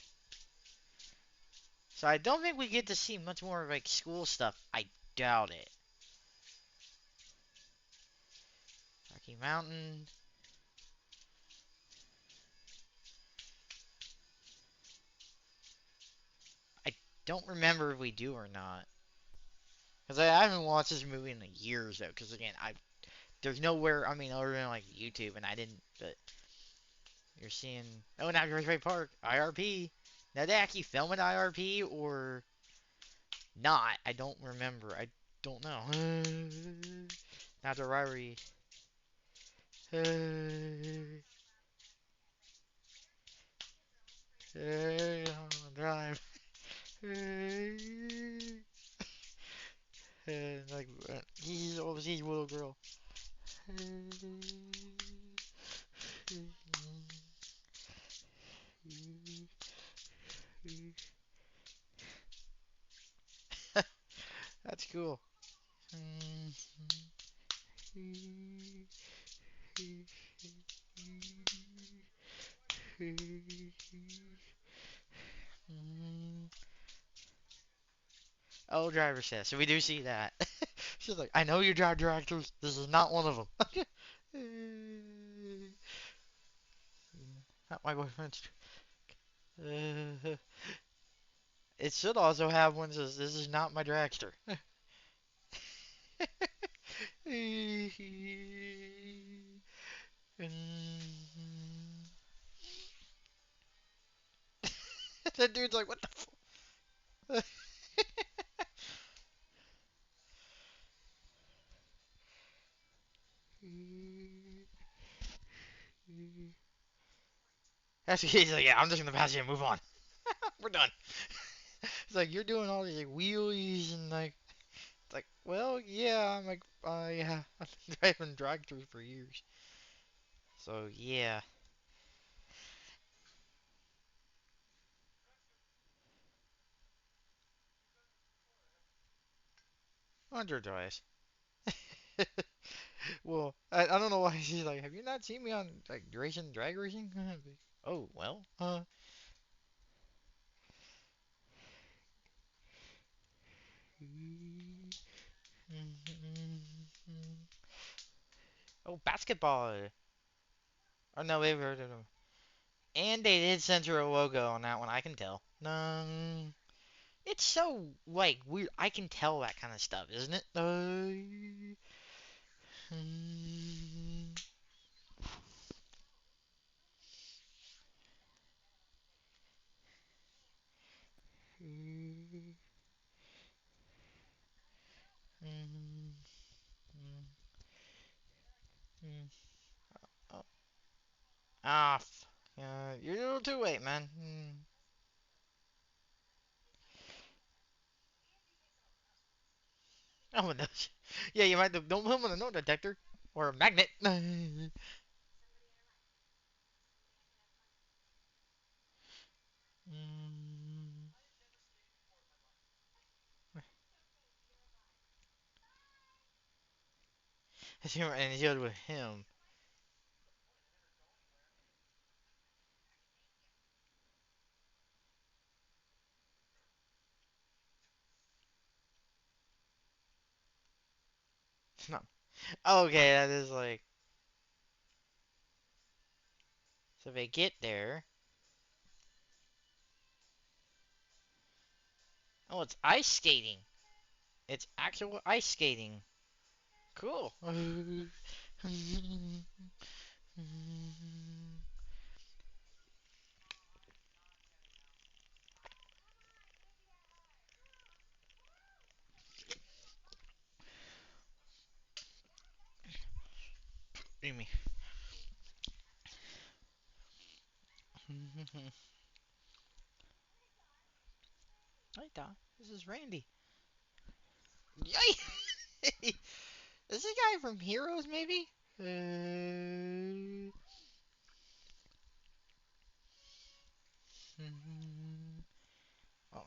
So I don't think we get to see much more of like school stuff. I doubt it. Rocky Mountain. I don't remember if we do or not. Because I haven't watched this movie in years though. Because again, there's nowhere. I mean, other than like YouTube, and I didn't. But you're seeing. Oh, now Great Park IRP. Now they actually film at IRP or not? I don't remember. I don't know. Not the rivalry. Drive. Like he's overseas little girl. That's cool. Oh, driver's test. So we do see that. She's like, I know you drive directors. This is not one of them. Not my boyfriend's. Uh, it should also have one that says, this is not my dragster. That dude's like, what the fuck? That's he's like, yeah, I'm just gonna pass you and move on. We're done. It's like you're doing all these like wheelies and like, it's like, well, yeah, I'm like, yeah, I've been driving tractors for years. So yeah, underdrives. Well, I don't know why she's like, have you not seen me on like racing drag racing? Oh well, oh basketball. Oh no, wait, wait, wait, wait. And they did censor a logo on that one. I can tell. No, it's so like weird. I can tell that kind of stuff, isn't it? Ah, you're a little too late, man. Oh no. Yeah, you might don't put him on a note detector or a magnet. And he's with him. No. Okay, that is like. So they get there. Oh, it's ice skating. It's actual ice skating. Cool. Excuse me. Hey, Tom. This is Randy. Yay! Is this guy from Heroes, maybe? Well,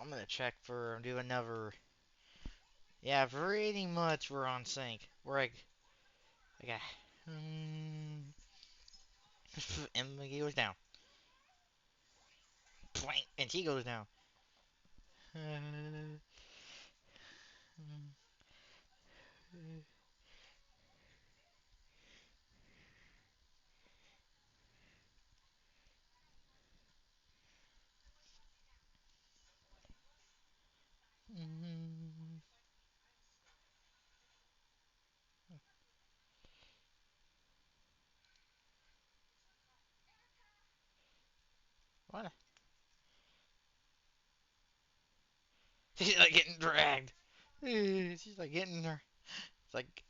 I'm gonna check for do another. Yeah, pretty much we're on sync. We're like a. Emma goes down. Plank, and she goes down. What? She's like getting dragged. She's like getting her. It's like.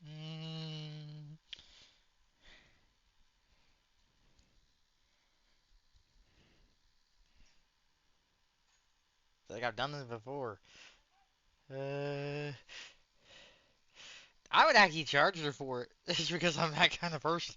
Mm, it's like I've done this before. Uh, I would actually charge her for it. Just because I'm that kind of person.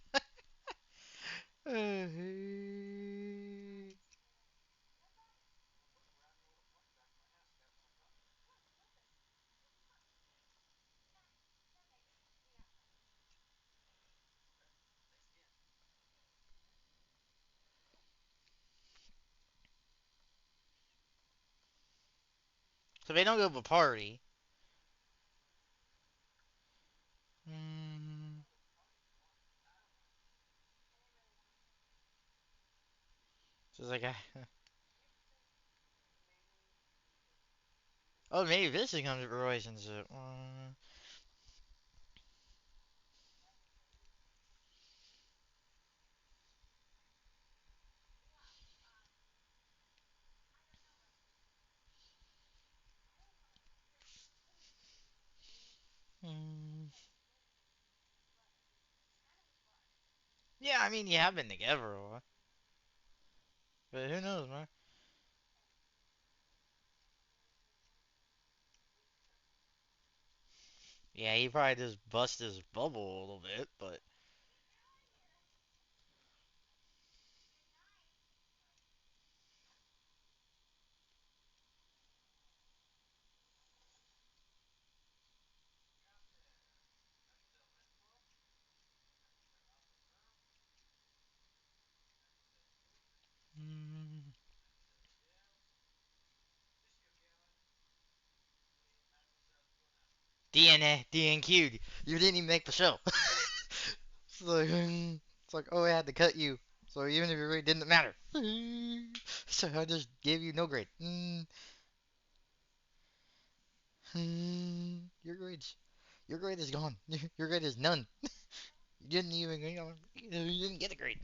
So they don't go to a party. Mm, so it's like I. Oh, maybe this becomes a relationship. Mm. Yeah, I mean, you have been together a while. But who knows, man? Yeah, he probably just bust his bubble a little bit, but. Mm. DNA, DNQ'd. You didn't even make the show. It's like, oh, I had to cut you. So even if your grade didn't matter. So I just gave you no grade. Your grades, your grade is gone. Your grade is none. You didn't even, you didn't get a grade.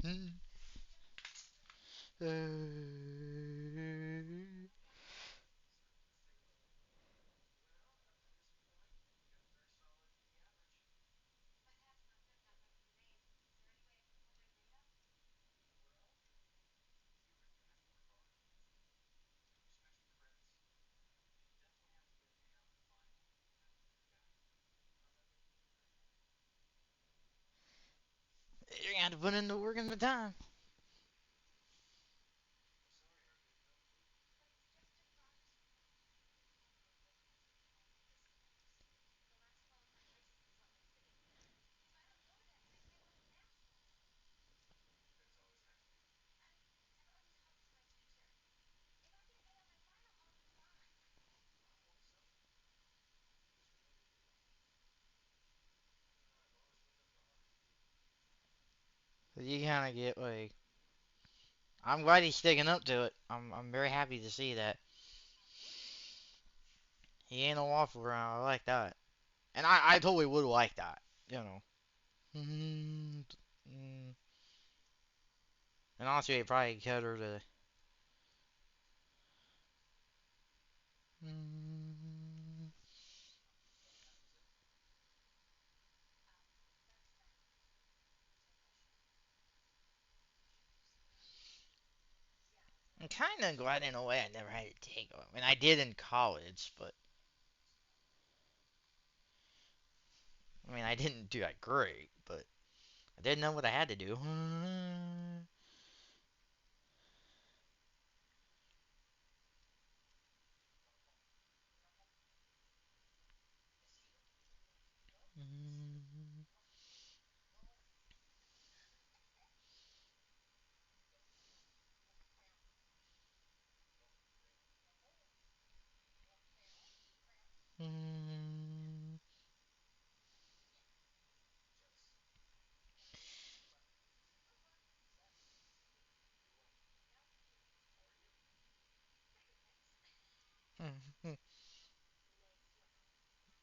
You're gonna have to put in the work and the time. So you kind of get like, I'm glad he's sticking up to it. I'm very happy to see that. He ain't a waffle around. I like that. And I totally would like that, you know. Mm, mm. And honestly, it probably cut her to. Mm, kind of glad in a way I never had to take them. I mean, I did in college, but I mean, I didn't do that great, but I didn't know what I had to do.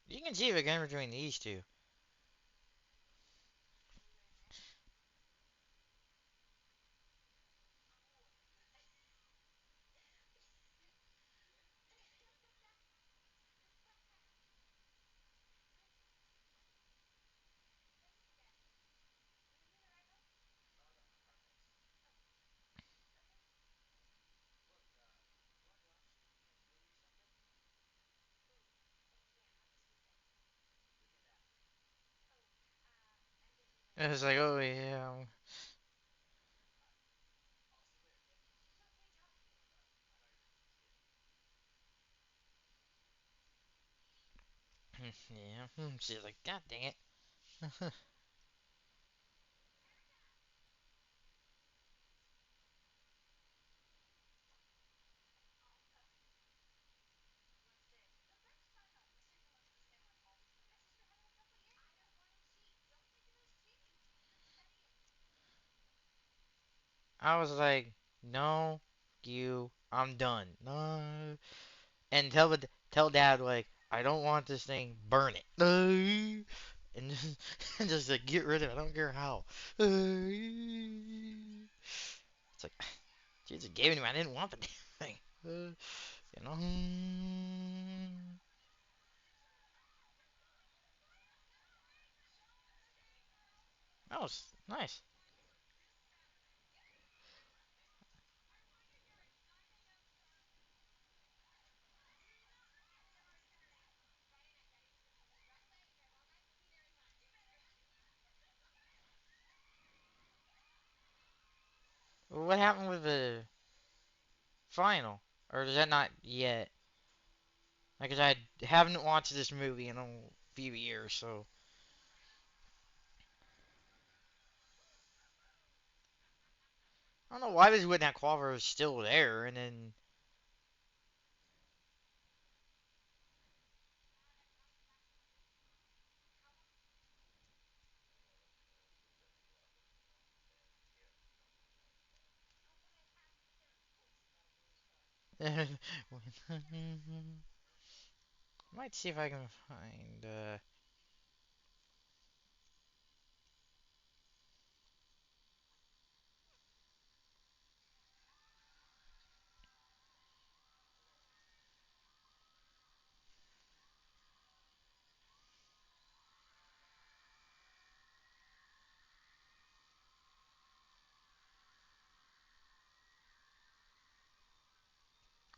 You can see the game between these two. It was like, oh yeah. Yeah. She's like, God dang it. I was like, no, I'm done. No. And tell dad like, I don't want this thing. Burn it. And just, and just like get rid of it. I don't care how. It's like, Jesus gave it to me. I didn't want the damn thing. You know. That was nice. What happened with the final? Or is that not yet? Like, 'cause I haven't watched this movie in a few years, so I don't know why this Whitney Quaver was still there, and then might see if I can find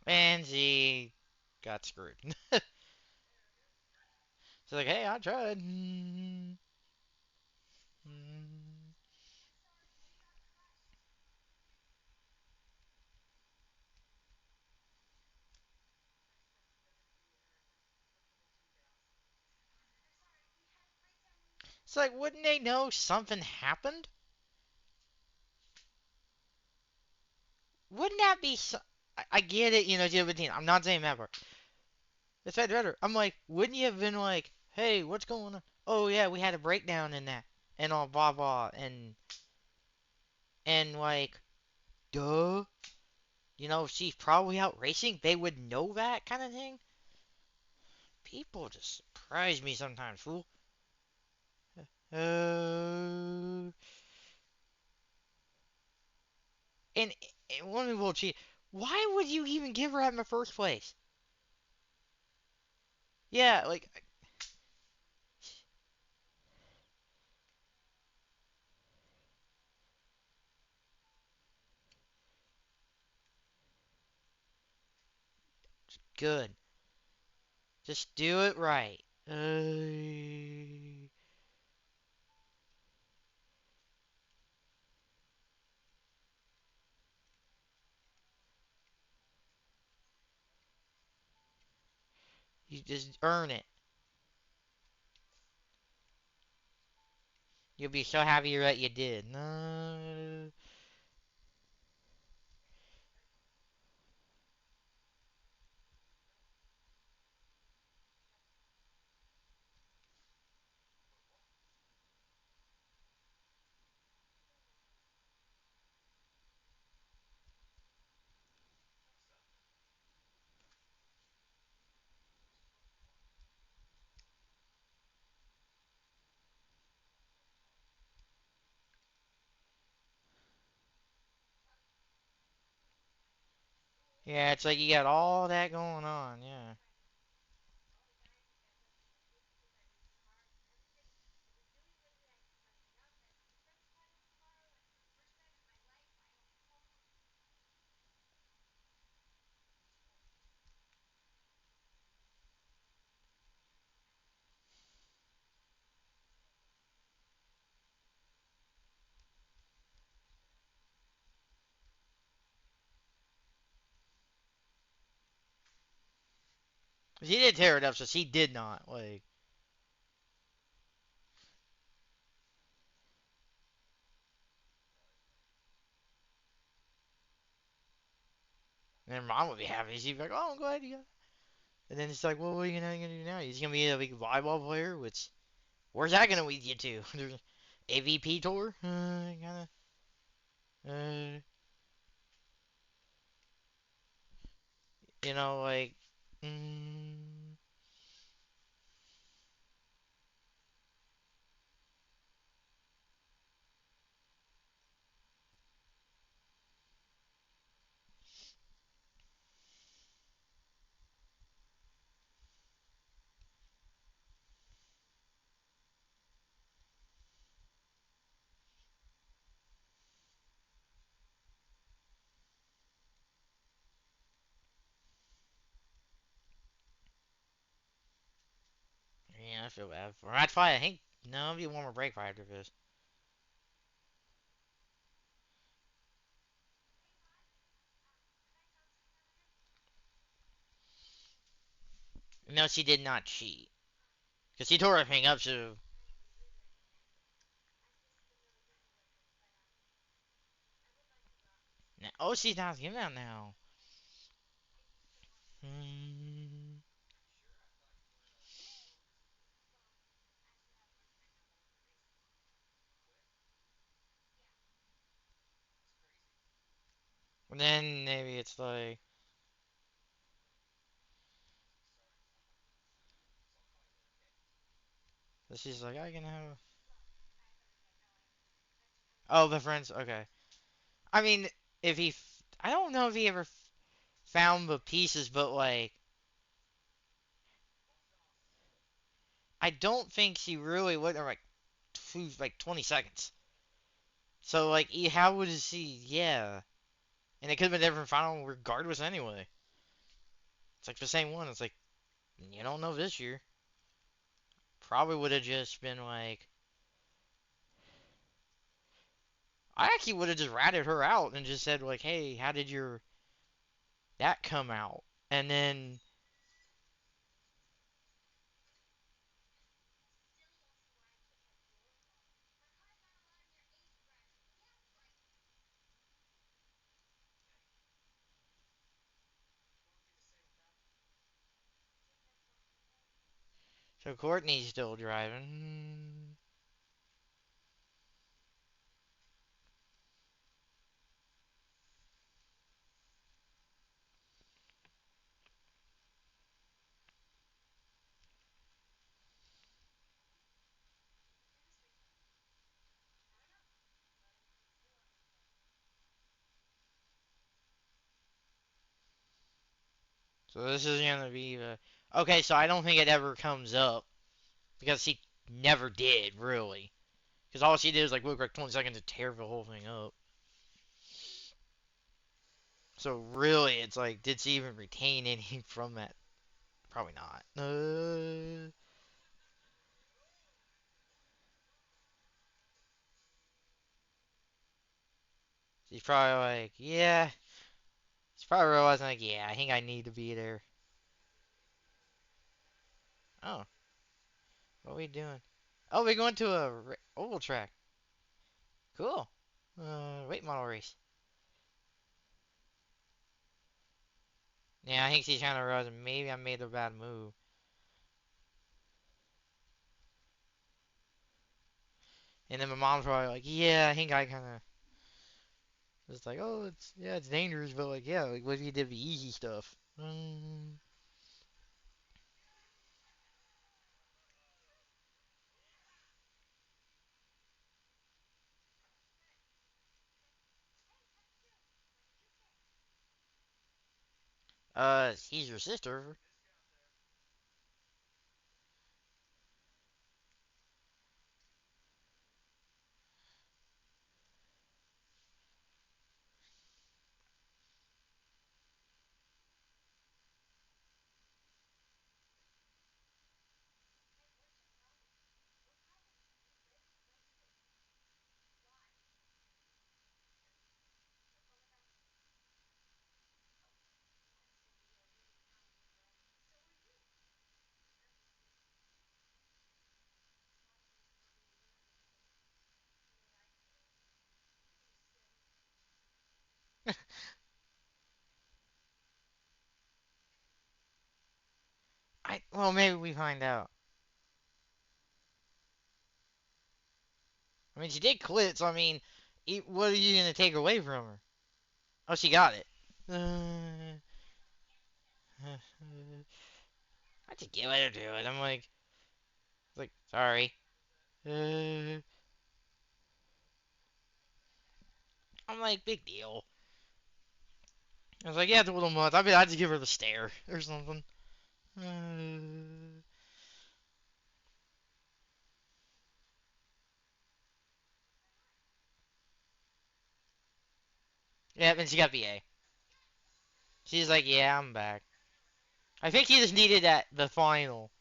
and she got screwed. She's like, hey, I tried. It's like, wouldn't they know something happened? Wouldn't that be so? I get it, you know, the other team. I'm not saying that part. It's better. I'm like, wouldn't you have been like, hey, what's going on? Oh yeah, we had a breakdown in that, and all blah blah, and like, duh. You know, she's probably out racing. They would know that kind of thing. People just surprise me sometimes, fool. Uh, and women will cheat. Why would you even give her that in the first place? Yeah, like, Good. Just do it right. You just earn it. You'll be so happy that you did. No. Yeah, it's like you got all that going on. Yeah. He did tear it up, so she did not. Like, and her mom would be happy. She'd be like, "Oh, I'm glad you got." And then it's like, "Well, what are you gonna do now? He's gonna be a big volleyball player. Which, where's that gonna lead you to? There's AVP tour? Kinda. Uh, like, mm, yeah, I feel bad for her. I'd probably, I think, no, it'd be one more break right after this. No, she did not cheat. Because she tore everything up, so. Oh, she's not giving out now. Hmm. And then maybe it's like. She's like, I can have. Oh, the friends. Okay. I mean, if he. I don't know if he ever found the pieces, but like. I don't think she really would. Or like, like 20 seconds. So, like, how would she. Yeah. And it could have been a different final regardless anyway. It's like the same one. It's like, you don't know this year. Probably would have just been like. I actually would have just ratted her out and just said, like, hey, how did your. That come out? And then. So Courtney's still driving. So this is gonna be the. Okay, so I don't think it ever comes up because she never did really. Because all she did was like look like 20 seconds to tear the whole thing up. So really, it's like, did she even retain anything from that? Probably not. She's probably like, yeah. She's probably realizing like, yeah, I think I need to be there. Oh, what are we doing? Oh, we're going to a oval track. Cool. Weight model race. Yeah, I think she's trying to realize maybe I made a bad move. And then my mom's probably like, yeah, I think I kind of. It's like, oh, it's yeah, it's dangerous, but like, yeah, like, what if you did the easy stuff? She's your sister. Well, maybe we find out. I mean, she did quit, so I mean, what are you gonna take away from her? Oh, she got it. I just give her to it. Like, sorry. Uh, I'm like, big deal. I was like, yeah, it's a little much. I just give her the stare or something. Yeah, and she got VA. She's like, yeah, I'm back. I think he just needed the final.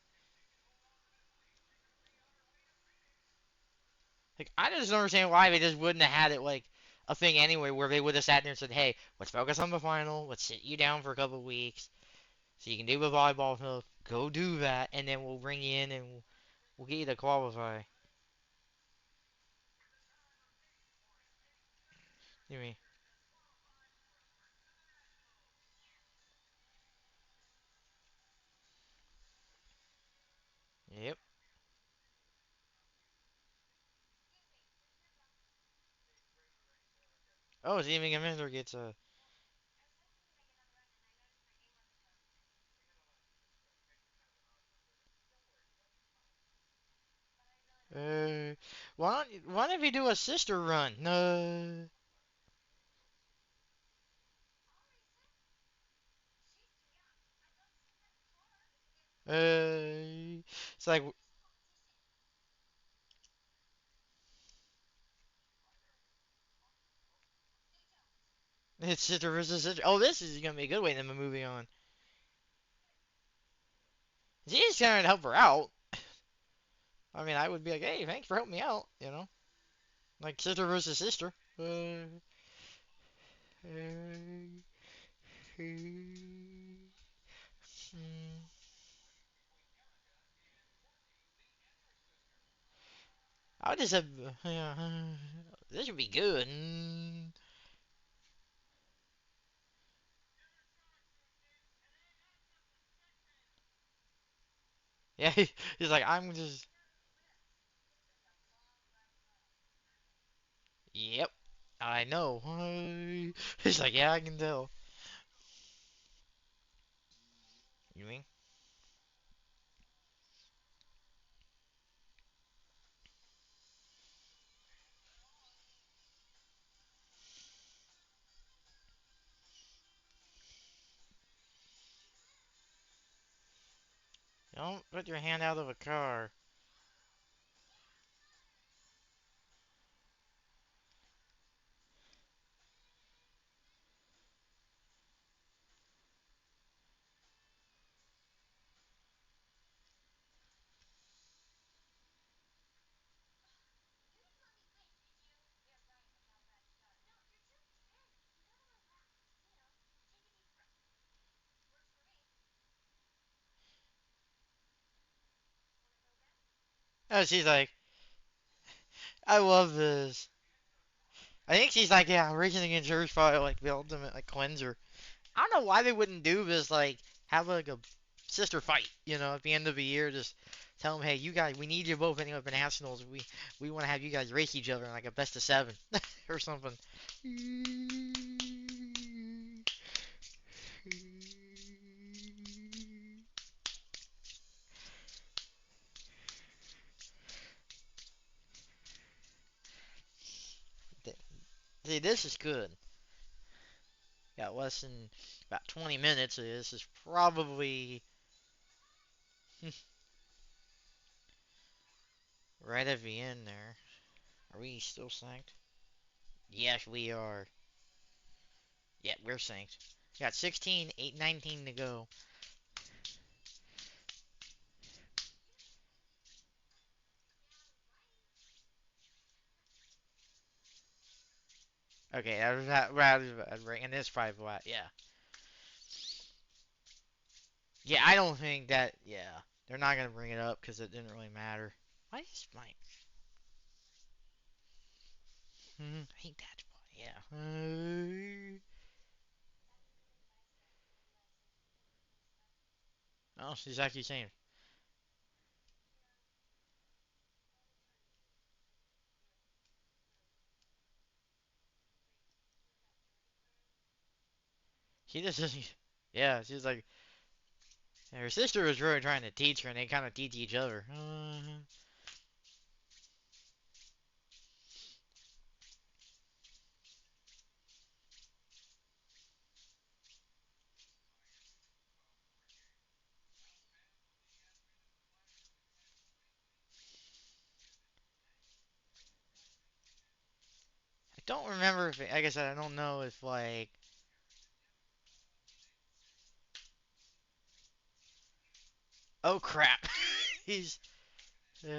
Like, I just don't understand why they just wouldn't have had it like a thing anyway, where they would have sat there and said, hey, let's focus on the final. Let's sit you down for a couple of weeks so you can do the volleyball stuff. Go do that, and then we'll bring you in and we'll get you to qualify. You mean? Yep. Oh, so even Commander gets a. Why don't we do a sister run? No. It's like it's sister versus sister. Oh, this is gonna be a good way. Then we're moving on. She's trying to help her out. I mean, I would be like, hey, thanks for helping me out. Like sister versus sister. Uh, I would just have. Yeah, this would be good. Yeah, he's like, I'm just. Yep, I know. He's like, yeah, I can tell. You mean? Don't put your hand out of a car. Oh, she's like, I love this. I think she's like, yeah, Raging Against her is probably like the ultimate like cleanser. I don't know why they wouldn't do this, like have like a sister fight, at the end of the year, just tell them, hey, you guys, we need you both in the nationals. We want to have you guys race each other in like a best of seven or something. See, this is good. Got less than about 20 minutes. So this is probably right at the end there. Are we still synced? Yes, we are. Yeah, we're synced. Got 16, 8, 19 to go. Okay, right, and this probably what, yeah. Yeah, I don't think that, yeah. They're not going to bring it up because it didn't really matter. Why is my. I think that's why, yeah. Oh, she's actually saying. She just doesn't. Yeah, she's like. Her sister was really trying to teach her, and they kind of teach each other. I don't remember if, like I said, I don't know if, like. Oh, crap. He's. Uh,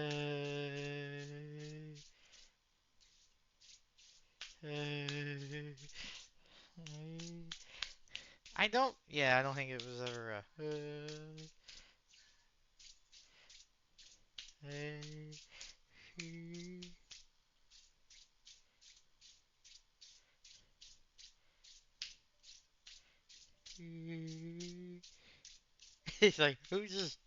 uh, I don't. Yeah, I don't think it was ever. He's like, who's this?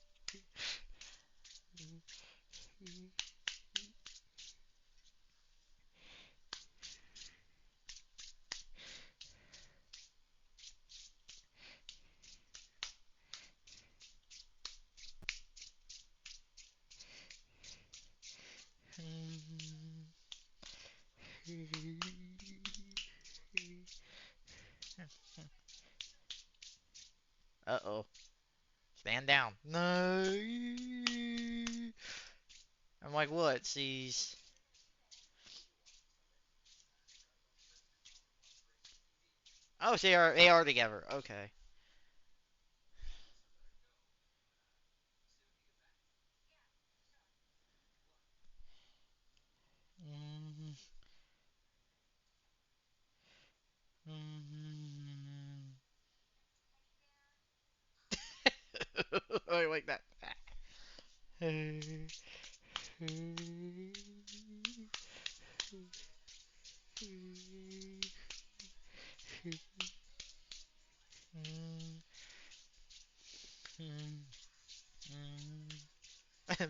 Uh oh. Stand down. No. I'm like, what? She's. Oh, they are together. Okay. Mm, mm. I like that.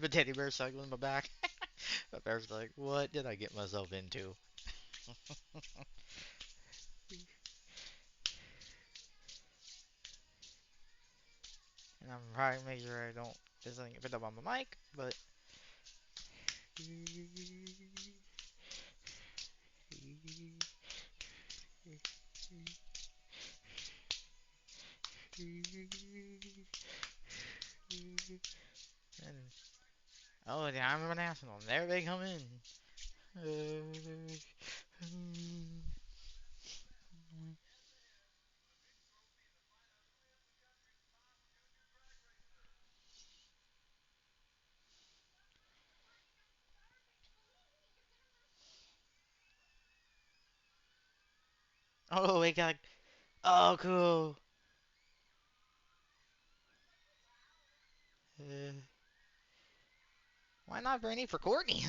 The teddy bear cycling my back. The bear's like, what did I get myself into? And I'm trying to make sure I don't this doesn't get picked up on the mic, but and, oh, the I'm a national. There they come in. Oh, we got. Oh, cool. Uh, Why not Bernie for Courtney?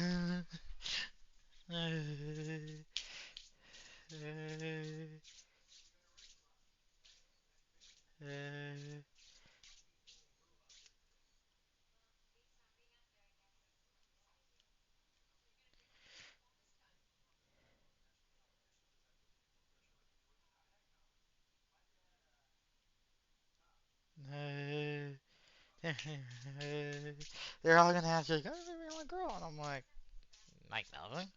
They're all gonna have to like, oh, they're my girl, and I'm like nothing.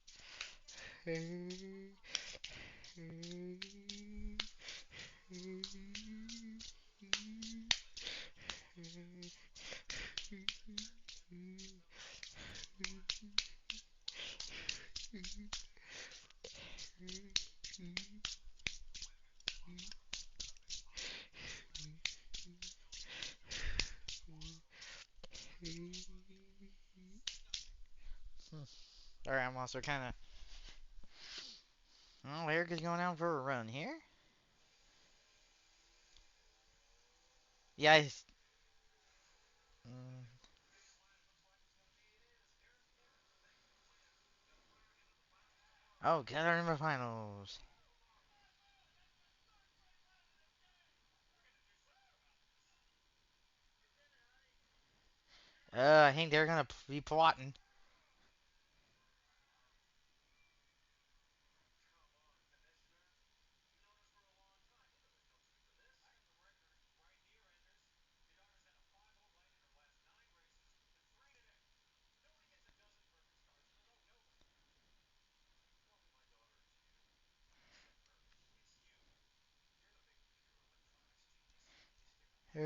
Alright, I'm also kind of. Well, Eric is going out for a run here. Yeah. Mm, oh, Canada Finals. I think they're gonna be plotting. Uh,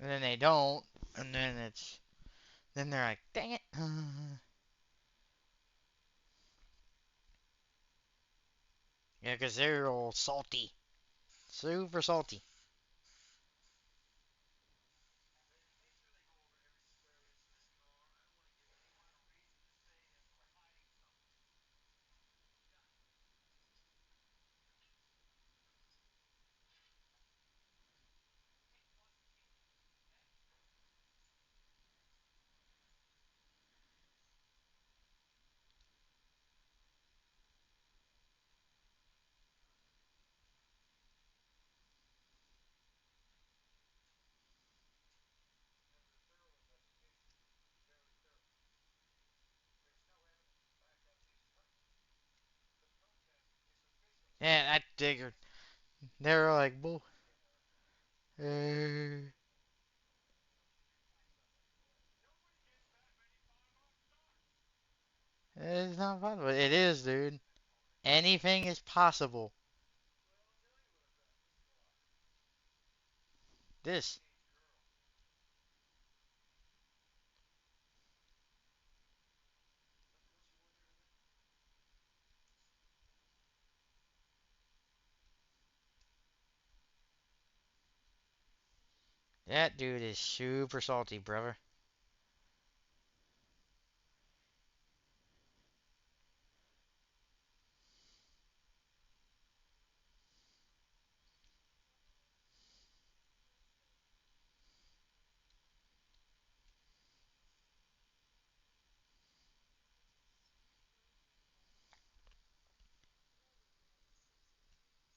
and then they don't, and then they're like, dang it. Yeah, 'cause they're all salty, super salty. Yeah, I figured. They were like, well, it's not fun, but it is, dude. Anything is possible. This, that dude is super salty, brother.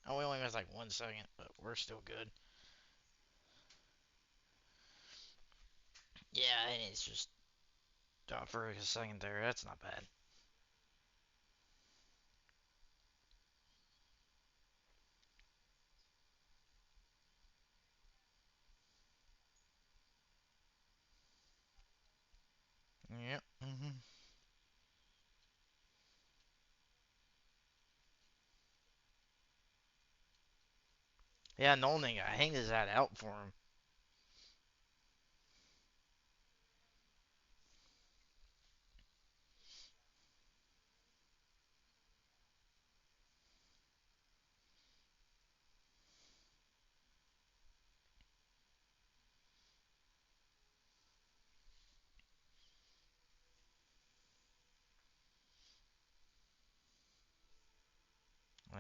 Oh, we only missed like 1 second, but we're still good. Yeah, and it's just for a second there. That's not bad. Yep. Yeah, Nolning, I think is that out for him.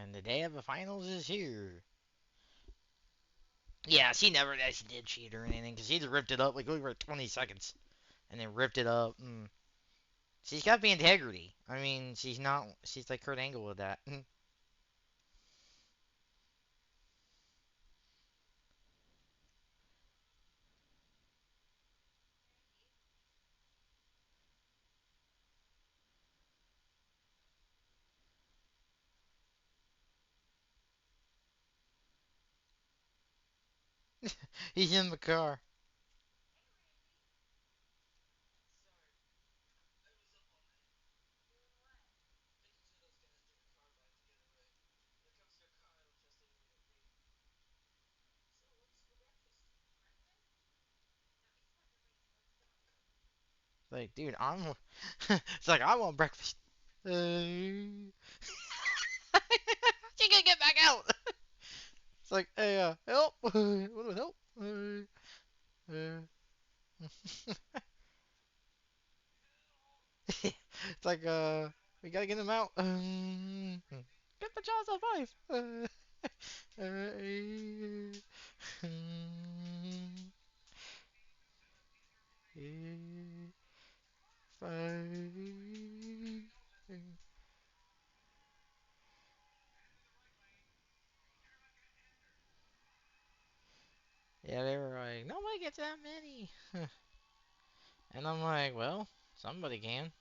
And the day of the finals is here. Yeah, she never actually did cheat or anything because she just ripped it up like over 20 seconds and then ripped it up. She's got the integrity. I mean, she's not. She's like Kurt Angle with that. He's in the car. Like, dude, I'm. It's like I want breakfast. She can get back out. It's like, hey, help! What do I help? It's like, we gotta get him out. Get the jaws of life. Yeah, they were like, nobody gets that many. And I'm like, well, somebody can.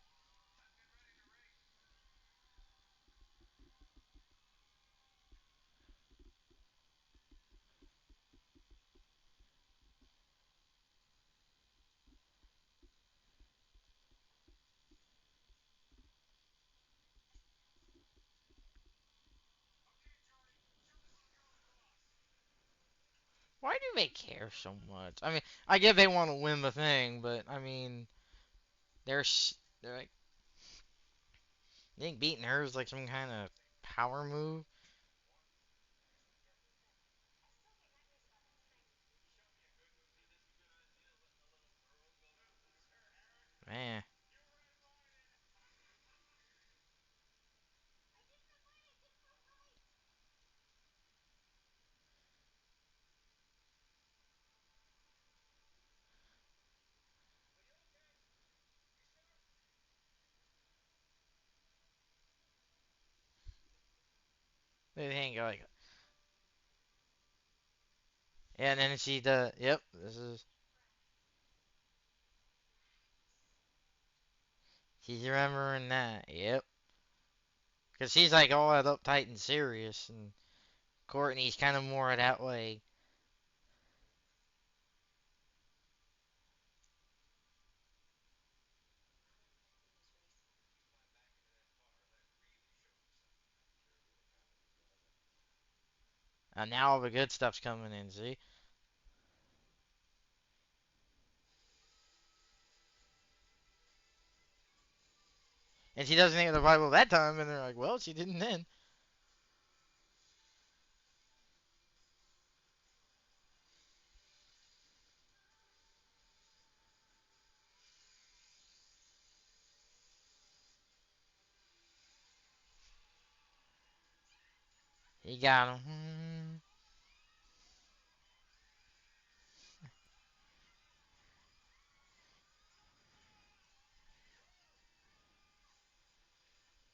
Why do they care so much? I mean, I get they want to win the thing, but I mean, they're like, you think beating her is like some kind of power move? Man, they think like, yeah, and then she does. Yep, this is. She's remembering that. Yep, because she's like all that uptight and serious, and Courtney's kind of more that way. And now all the good stuff's coming in. See, and she doesn't think of the Bible that time, and they're like, well, she didn't then. He got him.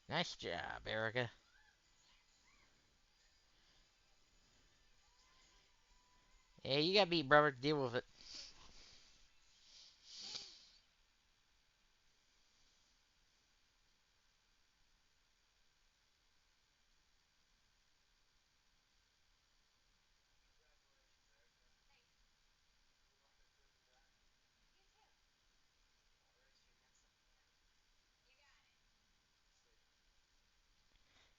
Nice job, Erica. Yeah, you got beat, brother. Deal with it.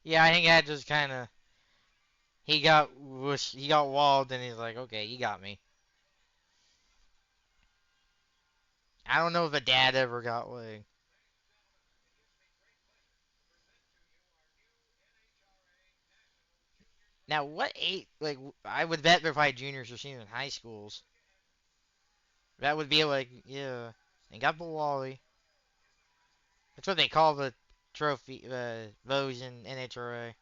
Yeah, I think that just kind of he got walled, and he's like, okay, you got me. I don't know if a dad ever got like. Now, what age? Like, I would bet they're probably juniors or seniors in high schools. That would be like, yeah. And got the Wally. That's what they call the trophy, those in NHRA.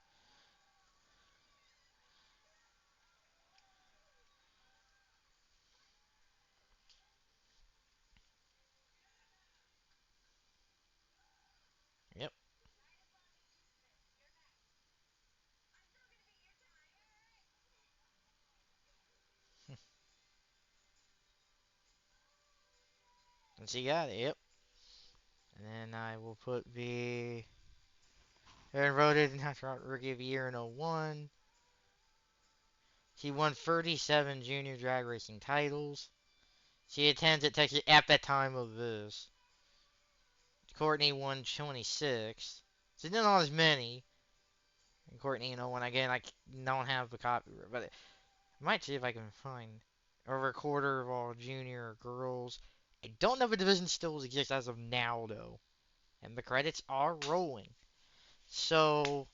once he got it, yep. And then I will put the Aaron voted National Rookie of the Year in '01. She won 37 junior drag racing titles. She attends at Texas at the time of this. Courtney won 26. So not as many. And Courtney, when again, I don't have the copy, but I might see if I can find over a quarter of all junior girls. I don't know if the division still exists as of now, though. And the credits are rolling. So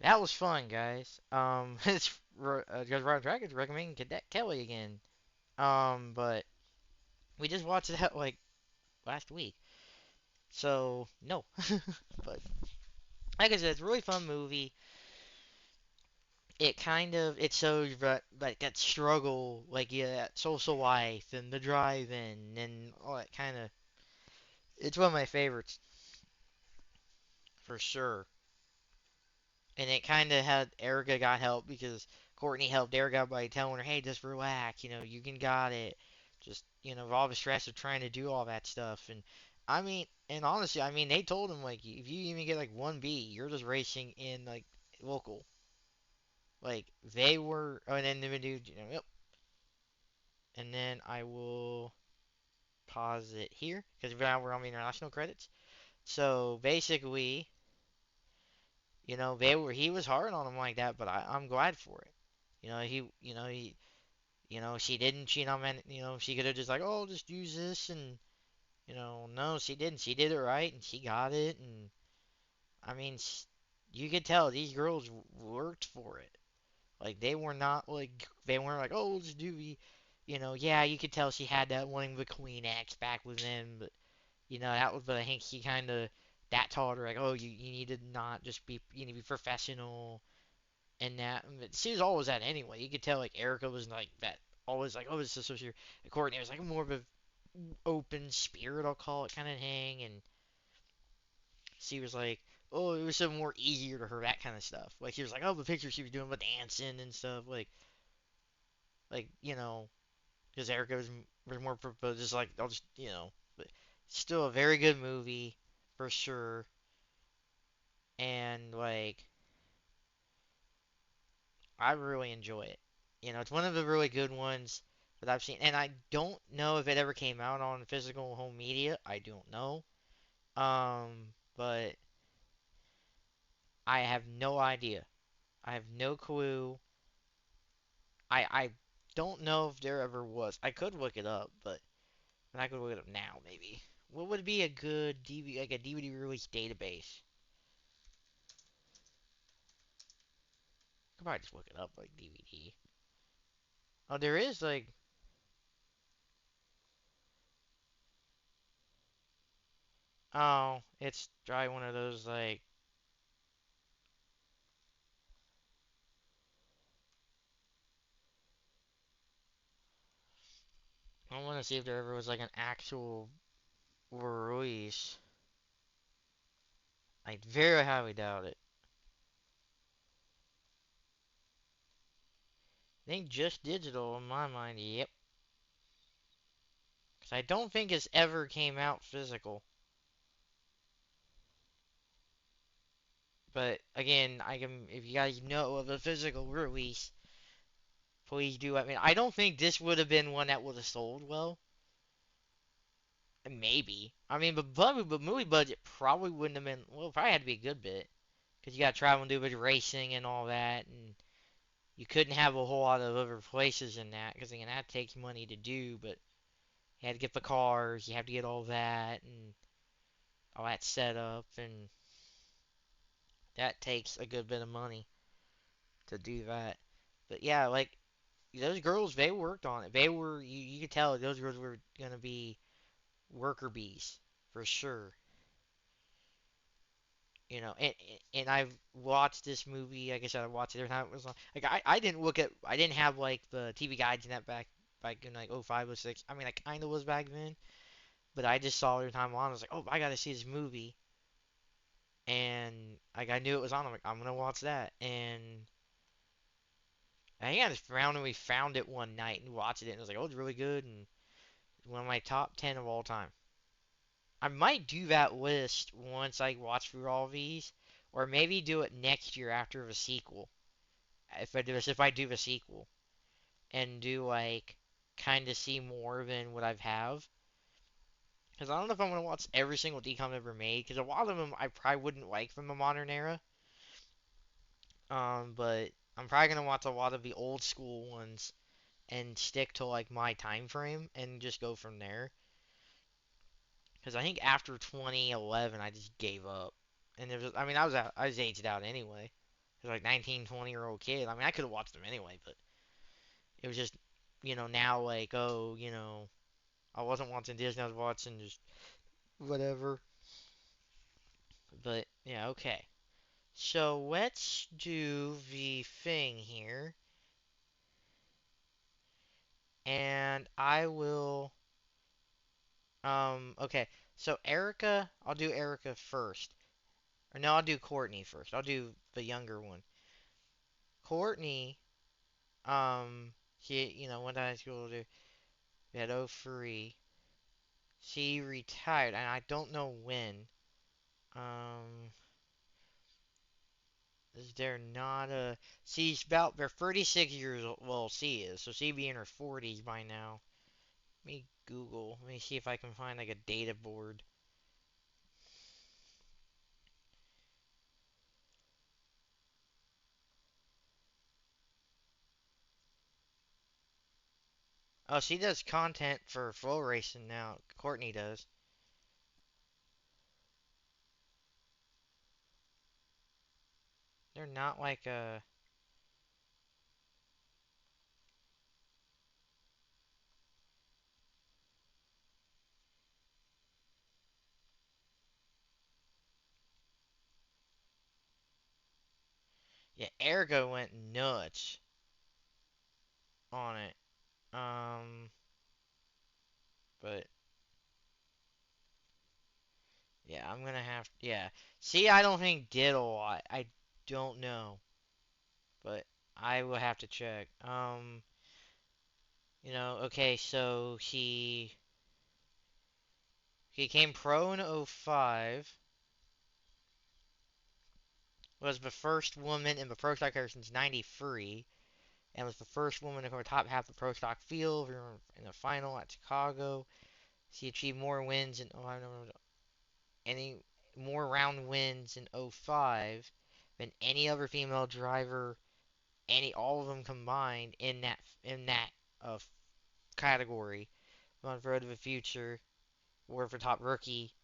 that was fun, guys. It's because Ryan Dragons recommending Cadet Kelly again. But we just watched that like last week, so no. But like I said, it's a really fun movie. It shows that like that struggle, like yeah, that social life and the drive-in and all that kind of. It's one of my favorites for sure. And it kind of had Erica got help because Courtney helped Erica by telling her, "Hey, just relax. You can got it. Just all the stress of trying to do all that stuff." And I mean, and honestly, I mean, they told him like, if you even get like 1B, you're just racing in like local. Like they were, oh, and then the dude, yep. And then I will pause it here because now we're on the international credits. So basically, he was hard on him like that, but I'm glad for it. She didn't cheat on men. She could have just like, oh, just use this, and no, she didn't. She did it right, and she got it, and I mean, you could tell these girls worked for it. Like they weren't like, oh, let's do the, yeah, you could tell she had that wanting the Queen X back with them, but that was, but I think she kind of that taught her like, oh, you need to not just be, you need to be professional and that. But she was always that anyway. You could tell like Erica was like that, always like, oh, this is so serious. Courtney was like more of a open spirit, I'll call it, kind of thing, and she was like, oh, it was some more easier to her, that kind of stuff. Like he was like, oh, the picture she was doing with dancing and stuff, like because Erica was more just like I'll just but still a very good movie for sure, and like I really enjoy it. It's one of the really good ones that I've seen, and I don't know if it ever came out on physical home media. I don't know, but I have no idea. I have no clue. I don't know if there ever was. I could look it up, but I could look it up now maybe. What would be a good DVD, like a DVD release database? I could probably just look it up like DVD. Oh, there is like, oh, it's probably one of those like, I want to see if there ever was like an actual release. I very highly doubt it. I think just digital in my mind. Yep. Because I don't think it's ever came out physical. But again, I can if you guys know of a physical release, please do let me know. I don't think this would have been one that would have sold well. Maybe. I mean, but movie budget probably wouldn't have been. Well, probably had to be a good bit because you got to travel and do a bit of racing and all that, and you couldn't have a whole lot of other places in that because again, that takes money to do. But you had to get the cars, you have to get all that and all that set up, and that takes a good bit of money to do that. But yeah, like those girls, they worked on it. They were you could tell those girls were gonna be worker bees for sure. And I've watched this movie. Like I said, I watched it every time it was on. Like I didn't have like the TV guides in that back in like '05, '06. I mean, I kind of was back then, but I just saw it every time on. I was like, oh, I gotta see this movie, and like I knew it was on. I'm like, I'm gonna watch that, and I think I just randomly found it one night and watched it, and it was like, oh, it's really good, and One of my top 10 of all time. I might do that list once I watch through all of these, or maybe do it next year after the sequel. If I do the sequel and do like kind of see more than what I've have, because I don't know if I'm gonna watch every single DCOM ever made, because a lot of them I probably wouldn't like from the modern era. But I'm probably gonna watch a lot of the old school ones and stick to like my time frame and just go from there. Because I think after 2011, I just gave up. And there was, I mean, I was aged out anyway. I was like 19, 20-year-old kid. I mean, I could have watched them anyway, but it was just, now like, oh, I wasn't watching Disney. I was watching just whatever. But yeah, okay. So let's do the thing here, and I will. Okay. So Erica, I'll do Erica first. Or no, I'll do Courtney first. I'll do the younger one. Courtney, she, went to high school to at '03. She retired, and I don't know when. Um, is there not a? She's about, they're 36 years old. Well, she is, so she'd be in her 40s by now. Let me Google. Let me see if I can find like a data board. Oh, she does content for flow racing now. Courtney does. They're not like a. Yeah, Ergo went nuts on it. But yeah, I'm gonna have. Yeah. See, I don't think did a lot. I don't know, but I will have to check. Okay, so he came pro in '05. Was the first woman in the pro stock car since '93, and was the first woman to cover top half the pro stock field in the final at Chicago. She achieved more wins in, oh, I don't know, any more round wins in '05 than any other female driver, all of them combined in that uh, category. On Road to the Future, award for top rookie.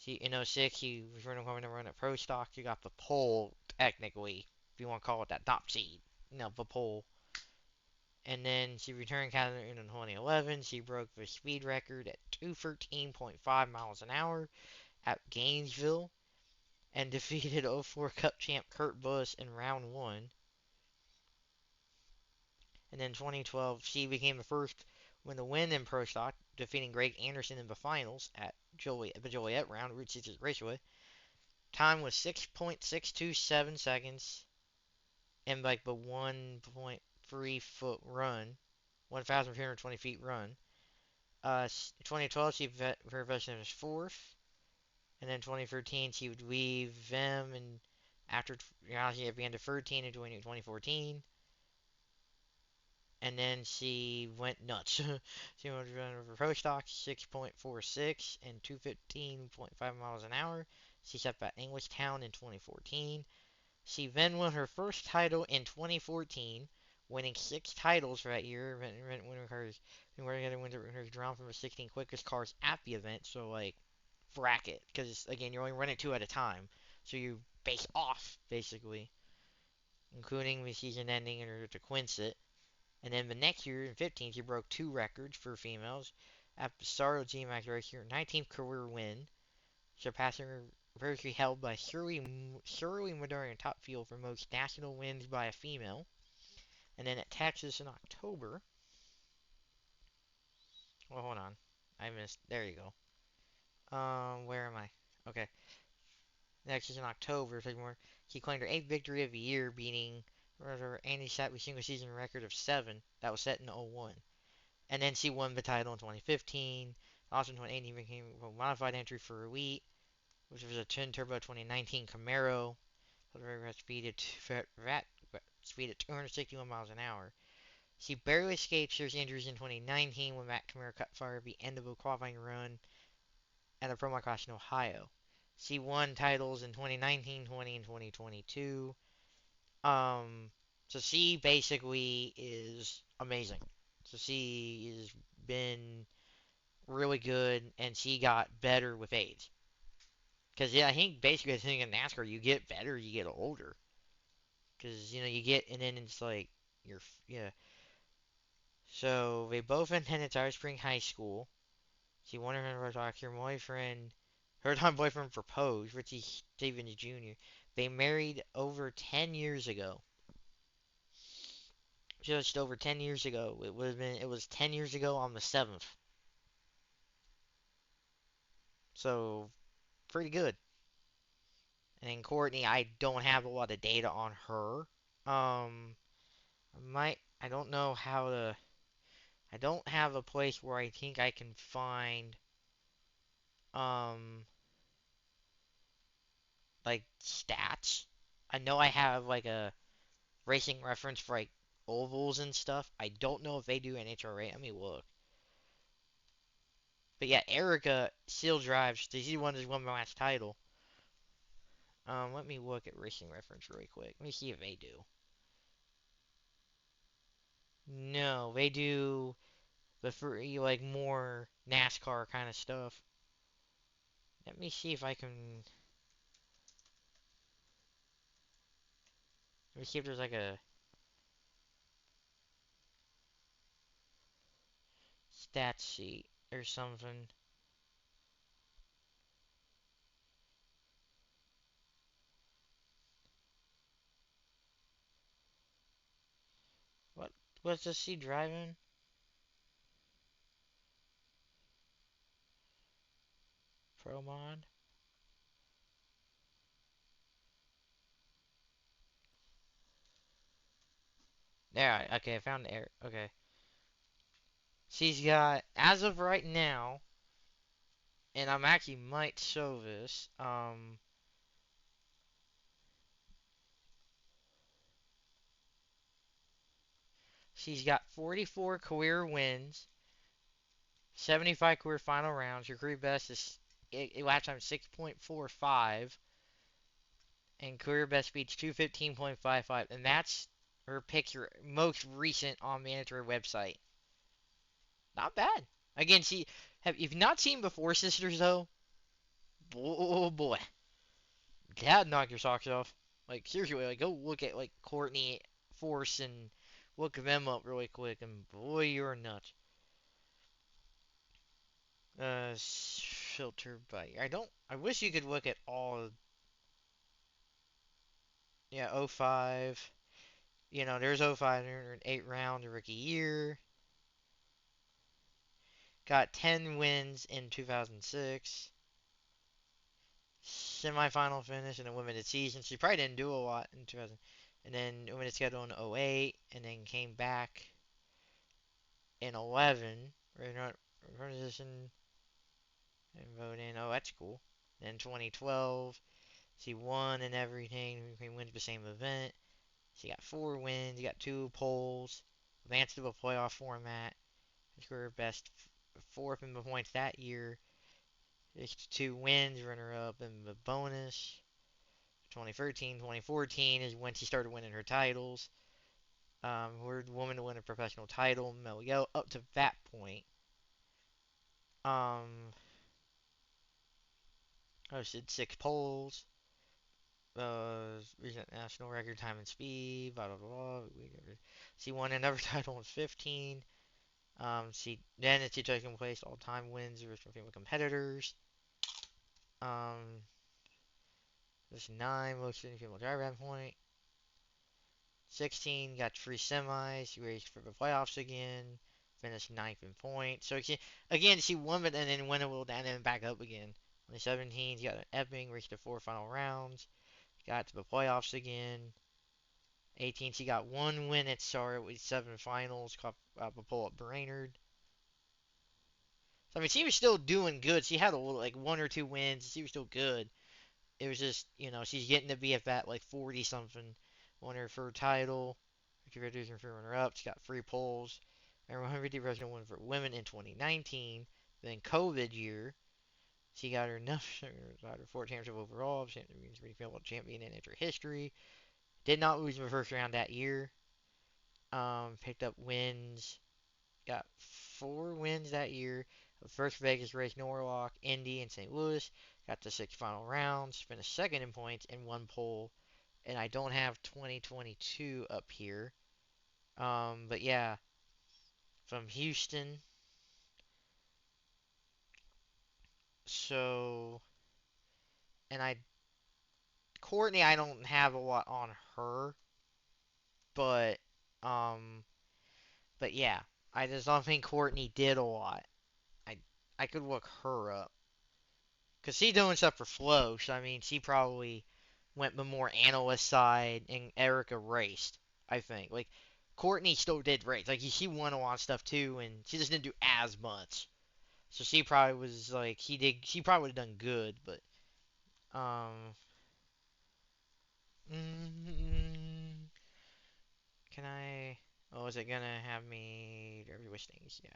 In '06, he was running home to run at Pro Stock. He got the pole, technically, if you want to call it that, top seed. The pole. And then she returned Canada in 2011. She broke the speed record at 213.5 miles an hour at Gainesville and defeated '04 Cup champ Kurt Busch in round one. And then 2012, she became the first when to win in Pro Stock, defeating Greg Anderson in the finals at the Joliet round, Route 6 Raceway. Time was 6.627 seconds in like the 1.3 foot run, 1,320 feet run. 2012, her version was fourth. And then 2013, she would leave them, and after, she at the end of 13 and joining 2014. And then she went nuts. She went over pro stock 6.46 and 215.5 miles an hour. She set at Englishtown in 2014. She then won her first title in 2014, winning 6 titles for that year. Winning her drawn from the 16 quickest cars at the event. So like bracket, because again you're only running two at a time, so you base off basically, including the season ending in order to quince it. And then the next year, in 15, she broke two records for females at the start of GMAX race, her 19th career win, surpassing her record held by Shirley Maduri in top field for most national wins by a female. And then at Texas in October, well, hold on, I missed. There you go. Where am I? Okay, next is in October. She claimed her eighth victory of the year, beating Andy Shatley's single season record of 7 that was set in '01. And then she won the title in 2015. Also in 2018, became a modified entry for Elite, which was a twin turbo 2019 Camaro. Speed at 261 miles an hour. She barely escaped serious injuries in 2019 when Matt Camaro cut fire at the end of a qualifying run at a promo class in Ohio. She won titles in 2019, 20, and 2022. So she basically is amazing. So she has been really good, and she got better with age. Because yeah, I think basically the thing in NASCAR, you get better, you get older. Because you get, and then it's like you're yeah. So they both attended Tiger Spring High School. She won her talk. Her boyfriend, her time boyfriend proposed, Richie Stevens Jr. They married over 10 years ago. Just over 10 years ago. It was 10 years ago on the 7th. So pretty good. And then Courtney, I don't have a lot of data on her. I don't know how to, I don't have a place where I think I can find, um, like stats. I know I have like a racing reference for like ovals and stuff. I don't know if they do NHRA. Let me look. But yeah, Erica still drives. She's one that's won my last title. Let me look at racing reference really quick. Let me see if they do. No, they do the free like more NASCAR kind of stuff. Let me see if I can. Let me see if there's like a stat sheet or something. What was this she driving? Pro mod? There, okay, I found the error. Okay. She's got, as of right now, and I'm actually might show this, she's got 44 career wins, 75 career final rounds. Her career best is lap time 6.45, and career best speed's 215.55, and that's her picture most recent on the mandatory website. Not bad. Again, she have if you've not seen Before Sisters though, oh boy, that'd knock your socks off. Like seriously, like go look at like Courtney Force and look them up really quick, and boy, you're nuts. Filter by I don't. I wish you could look at all. Yeah, '05. There's '05. 8 round rookie year. Got 10 wins in 2006. Semifinal finish in a limited season. She probably didn't do a lot in 2000. And then limited schedule in '08, and then came back in 11. Position and voting. Oh, that's cool. Then 2012, she won and everything. She wins the same event. She got 4 wins. She got 2 poles. Advanced to a playoff format. Her best fourth in the points that year. 2 wins, runner up in the bonus. 2013, 2014 is when she started winning her titles. We're the woman to win a professional title. Melio up to that point. Um, Hosted 6 poles. Recent national record time and speed. Blah blah blah. She won another title in 15. She taking place all time wins versus female competitors. Um, there's 9 most female driver at point. 16 got 3 semis. She raced for the playoffs again. Finished ninth in points. So again, she won, but and then went a little down and then back up again. On the 17, she got an Epping, reached the 4 final rounds. Got to the playoffs again. 18, she got 1 win at Start with 7 finals. Caught a pull up Brainerd. So, I mean, she was still doing good. She had a little, like one or two wins. She was still good. It was just, she's getting to be at that like 40 something. Won her first title. Congratulations for runner up. She got 3 poles. And 150 president won for women in 2019. Then COVID year, she got her got her fourth championship overall. Means female champion in its history. Did not lose in the first round that year. Picked up wins. Got 4 wins that year. The first Vegas race, Norwalk, Indy, and St. Louis. Got to 6 final rounds. Finished second in points and 1 pole. And I don't have 2022 up here. But yeah, from Houston. So, and Courtney, I don't have a lot on her, but um, but yeah, I just don't think Courtney did a lot. I I could look her up because she's doing stuff for Flow. So I mean, she probably went the more analyst side, and Erica raced. I think like Courtney still did race. Like she won a lot of stuff too, and she just didn't do as much. So she probably was like he did. She probably would have done good, but um, mm, can I? Oh, is it gonna have me every wish things? Yeah.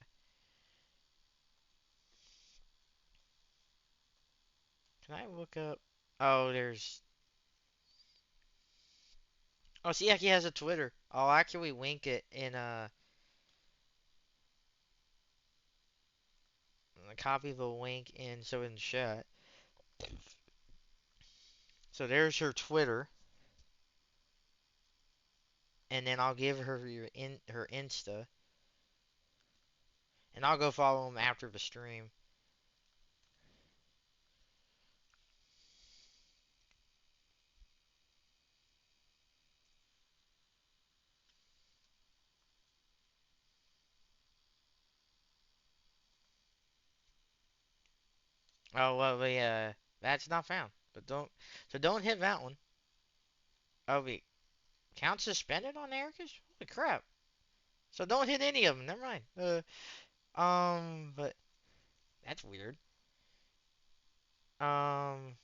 Can I look up? Oh, there's. Oh, see, he has a Twitter. I'll actually link it in a copy the link in the chat. So there's her Twitter, and then I'll give her her Insta, and I'll go follow him after the stream. Oh well, that's not found. But don't hit that one. Oh wait, count suspended on Erica's? Holy crap! So don't hit any of them. Never mind. But that's weird. Um,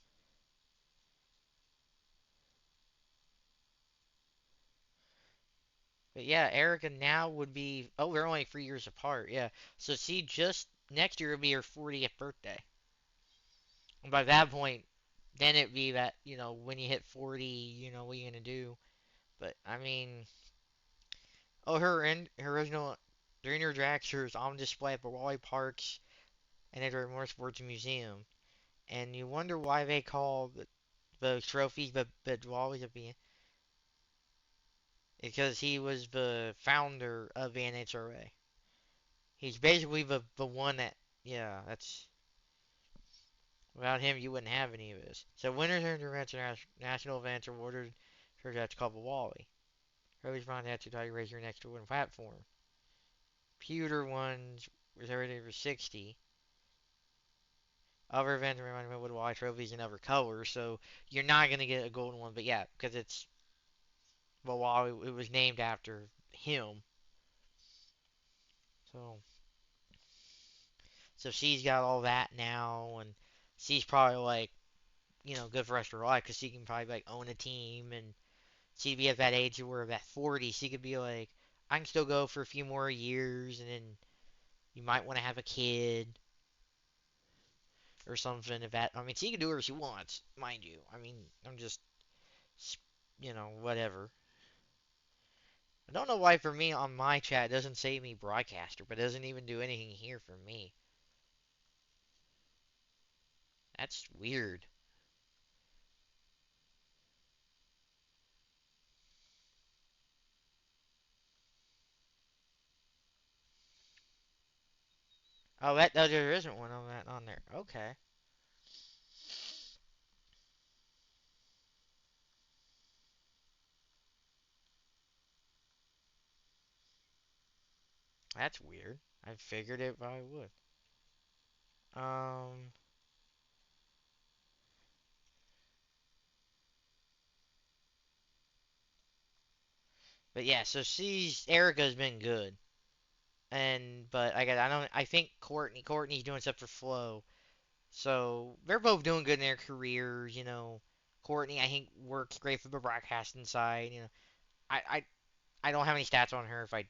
but yeah, Erica now would be. Oh, we're only 3 years apart. Yeah. So see, just next year would be her 40th birthday. And by that point, then it'd be that when you hit 40, what are you gonna do? But I mean, oh, her original junior dragster is on display at the Raleigh Parks and at the Motorsports Museum. And you wonder why they call the trophies the Raleighs at the because he was the founder of the NHRA. He's basically the one that, yeah, that's, without him, you wouldn't have any of this. So winners and national events are awarded for that's called the Wally. Early found that to try to raise your next to win platform. Pewter ones reserved for 60. Other events remind me with Wally trophies in other colors, so you're not gonna get a golden one, but yeah, because it's well, Wally, it was named after him. So so she's got all that now, and she's probably like, good for the rest of her life because she can probably like own a team, and she'd be at that age where at 40 she could be like, I can still go for a few more years, and then you might want to have a kid or something. If that, I mean, she can do whatever she wants, mind you. I mean, I'm just, whatever. I don't know why for me on my chat it doesn't say me broadcaster, but it doesn't even do anything here for me. That's weird. Oh, there isn't one on that on there. Okay, that's weird. I figured it probably would. Um, but yeah, so she's Erica's been good. but I think Courtney's doing stuff for Flo. So they're both doing good in their careers, Courtney I think works great for the broadcasting side. I I, I don't have any stats on her. If I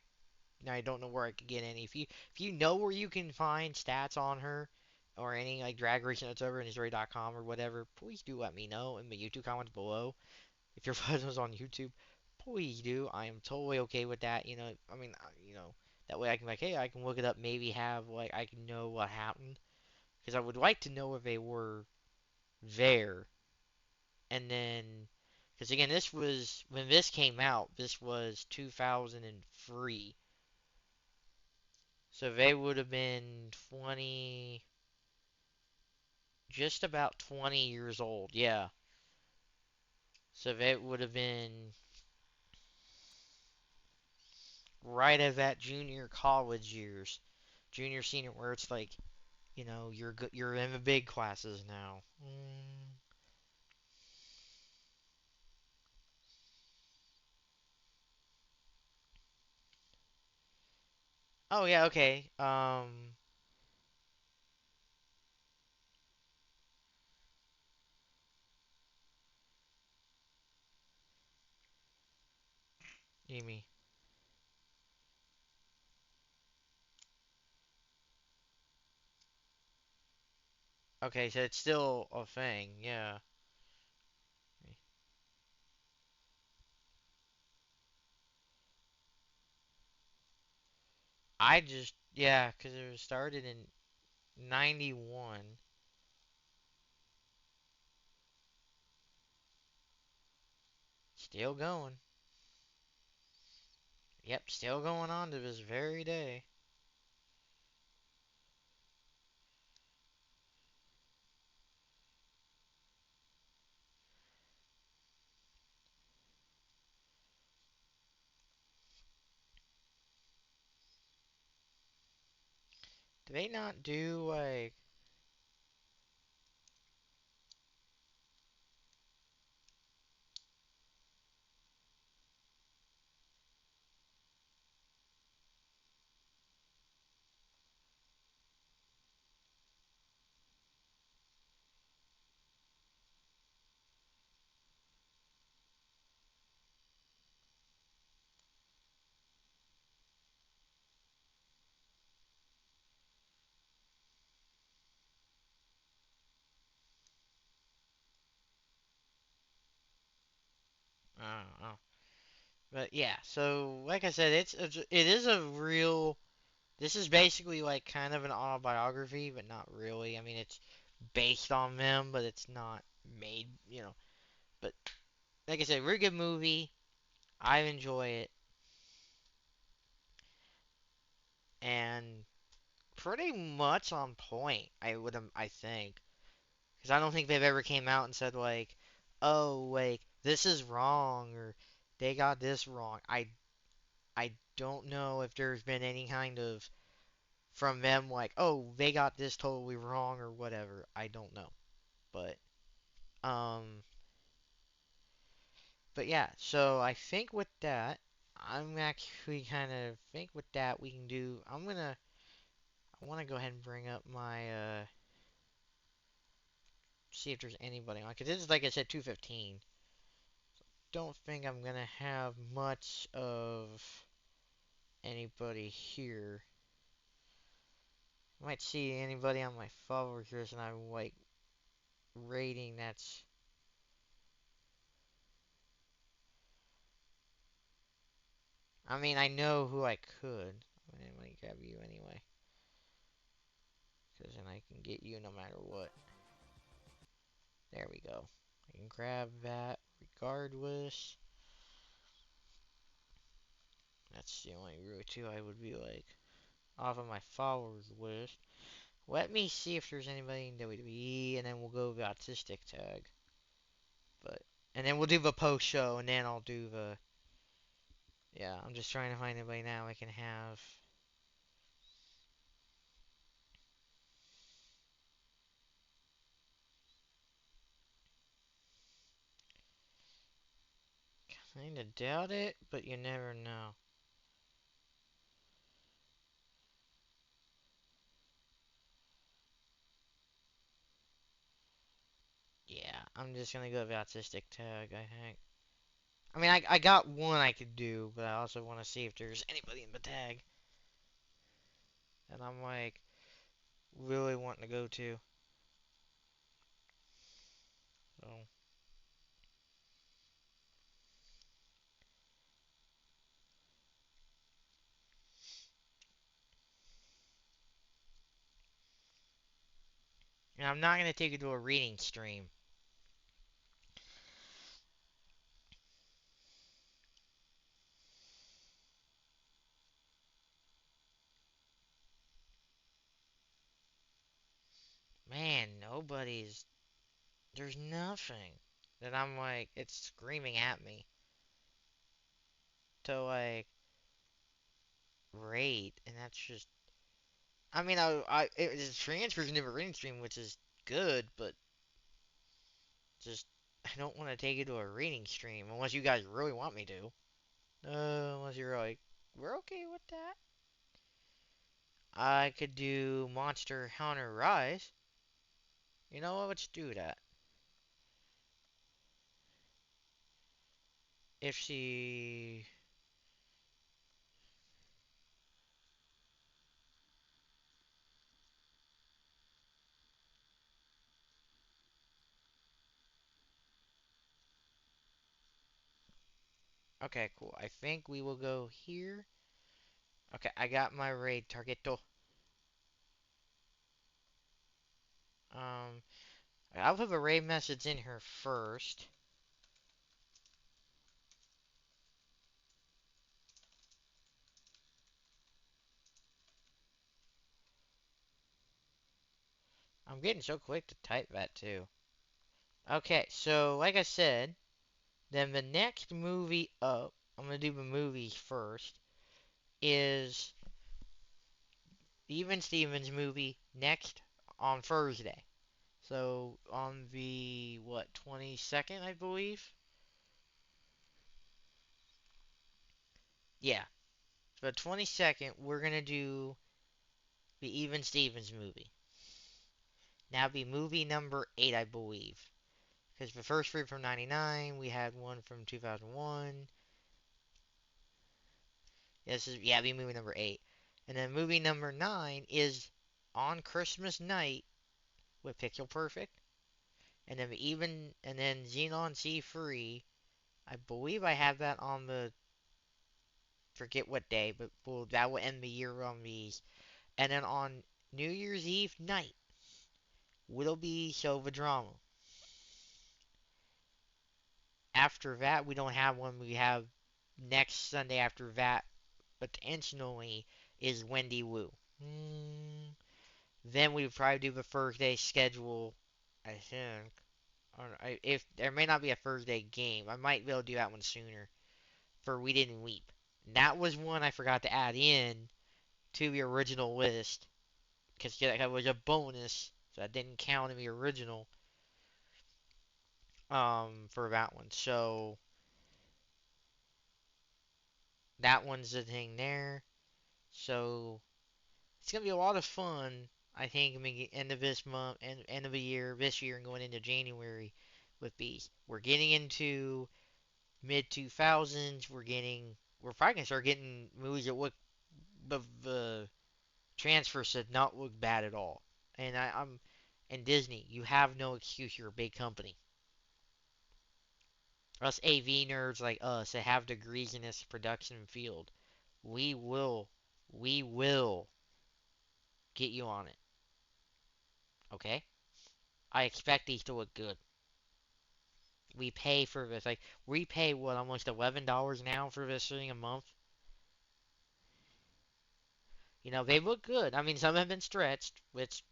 don't know where I could get any. If you know where you can find stats on her or any like drag racing that's over in Missouri.com or whatever, please do let me know in the YouTube comments below. If your photos on YouTube, please do. I am totally okay with that. I mean, that way I can like, hey, I can look it up. Maybe have like I can know what happened because I would like to know if they were there. And then, because again, this was when this came out. This was 2003. So they would have been 20, just about 20 years old. Yeah. So they would have been right at that junior college years, junior senior, where it's like, you're in the big classes now. Oh yeah, okay. Amy. Okay, so it's still a thing. Yeah. Yeah, 'cause it was started in 91. Still going. Yep, still going on to this very day. Do they not do like I don't know. But yeah, so like I said, it is a real. This is basically like kind of an autobiography, but not really. I mean, it's based on them, but it's not made. But like I said, really good movie. I enjoy it, and pretty much on point. I think, because I don't think they've ever came out and said like, oh, like this is wrong or they got this wrong. I don't know if there's been any kind of from them like, oh, they got this totally wrong or whatever. I don't know. But um but yeah, so I think with that I'm actually kind of think with that we can do I want to go ahead and bring up my see if there's anybody on cuz this is like I said 2:15. Don't think I'm going to have much of anybody here. I might see anybody on my followers and I'm like rating that's I mean, I know who I could. Let me grab you anyway. Because then I can get you no matter what. There we go. I can grab that regardless. That's the only really two I would be like off of my followers list. Let me see if there's anybody in WWE, and then we'll go the autistic tag. But and then we'll do the post show, and then I'll do the yeah. I'm just trying to find anybody now I can have. Kinda doubt it, but you never know. I'm just gonna go with autistic tag, I think. I mean, I got one I could do, but I also want to see if there's anybody in the tag. And I'm like, really wanting to go to. So, and I'm not gonna take it to a reading stream. Man, nobody's. There's nothing that I'm like, it's screaming at me to like rate, and that's just. I mean, it transfers into a reading stream, which is good, but just I don't want to take it to a reading stream unless you guys really want me to. Unless you're like, we're okay with that. I could do Monster Hunter Rise. You know what? Let's do that. If she. Okay, cool. I think we will go here. Okay, I got my raid targeto. Um, I'll put a raid message in here first. I'm getting so quick to type that too. Okay, so like I said, then the next movie up, I'm gonna do the movies first, is the Even Stevens movie next on Thursday. So on the what 22nd, I believe. Yeah, so the 22nd, we're gonna do the Even Stevens movie. Now be movie number 8, I believe, because the first three from '99, we had one from 2001. This is yeah, be movie number 8, and then movie number 9 is on Christmas night with Pixel Perfect, and then Xenon C3. I believe I have that on the forget what day, but that will end the year on these. And then on New Year's Eve night will be Sova Drama. After that, we don't have one. We have next Sunday after that, potentially, is Wendy Wu. Then we would probably do the Thursday schedule, I think. If there may not be a Thursday game, I might be able to do that one sooner for We Didn't Weep. That was one I forgot to add in to the original list because that was a bonus, so that didn't count in the original for that one. So that one's the thing there. So it's gonna be a lot of fun. I think end of this month and end of the year, this year, and going into January with these. We're getting into mid 2000s. We're probably gonna start getting movies that look the transfers did not look bad at all. And I'm and Disney, you have no excuse. You're a big company. Us AV nerds like us that have degrees in this production field, we will, we will get you on it. Okay? I expect these to look good. We pay for this. Like we pay what almost $11 now for this thing a month. You know they look good. I mean some have been stretched, which,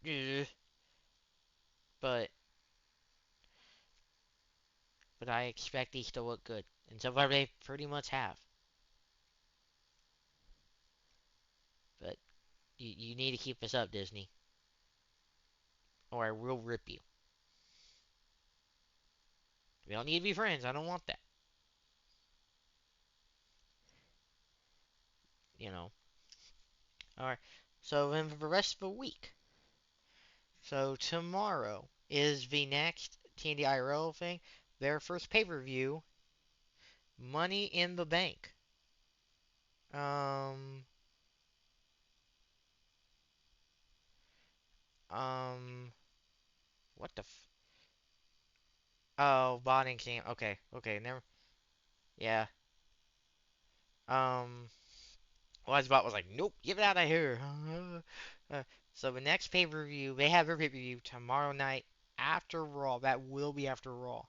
but I expect these to look good, and so far they pretty much have. But you need to keep this up, Disney, or I will rip you. We don't need to be friends. I don't want that. You know. All right. So then for the rest of the week. So tomorrow is the next TND IRL thing, their first pay-per-view, Money in the Bank. Um, um, what the oh, botting team. Okay, okay, never. Yeah. Um, Wisebot was like, nope, get it out of here. So the next pay-per-view, they have their pay-per-view tomorrow night after Raw. That will be after Raw,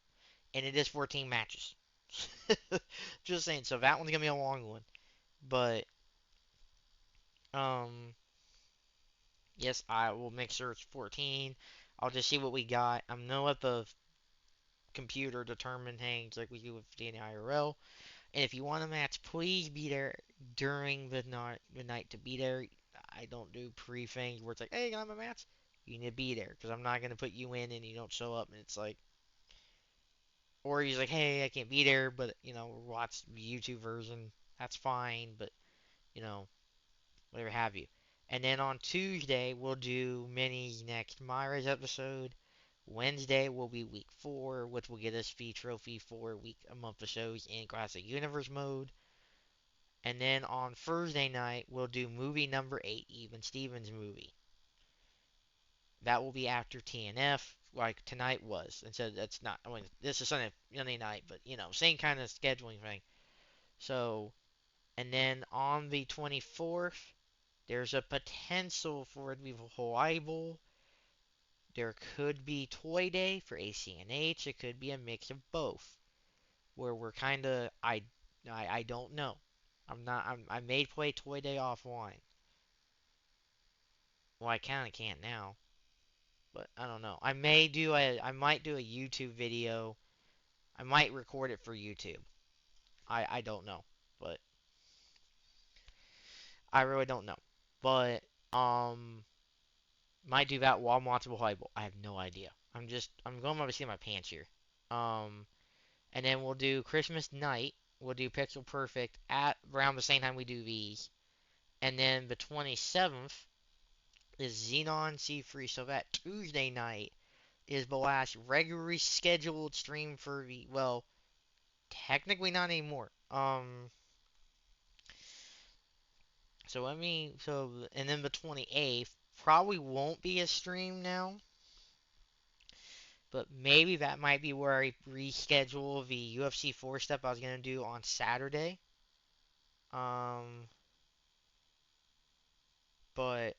and it is 14 matches. Just saying. So that one's gonna be a long one, but um, yes, I will make sure it's 14. I'll just see what we got. I'm gonna let the computer determine things like we do with the IRL. And if you want a match, please be there during the night to be there. I don't do pre things where it's like, hey, can I have a match? You need to be there because I'm not gonna put you in and you don't show up and it's like, or he's like, hey, I can't be there, but watch the YouTube version. That's fine, but you know, whatever have you. And then on Tuesday we'll do Minnie's next Myra's episode. Wednesday will be week 4, which will get us the trophy for a month of shows in Classic Universe mode. And then on Thursday night, we'll do movie number 8, Even Stevens movie. That will be after TNF, like tonight was. And so that's not, I mean, this is Sunday night, but same kind of scheduling thing. So, and then on the 24th, there's a potential for it to be Hawaii Bowl. There could be Toy Day for ACNH. It could be a mix of both, where we're kind of, I don't know. I may play Toy Day offline. Well, I kind of can't now, but I don't know. I might do a YouTube video. I might record it for YouTube. I don't know, but I really don't know. But might do that while I'm watching Bible. I have no idea. I'm going by the seat of my pants here. Um, and then we'll do Christmas night. We'll do Pixel Perfect at around the same time we do these, and then the 27th is Xenon C3. So that Tuesday night is the last regularly scheduled stream for the, well, technically not anymore. And then the 28th probably won't be a stream now, but maybe that might be where I reschedule the UFC 4 stuff I was gonna do on Saturday. Um, but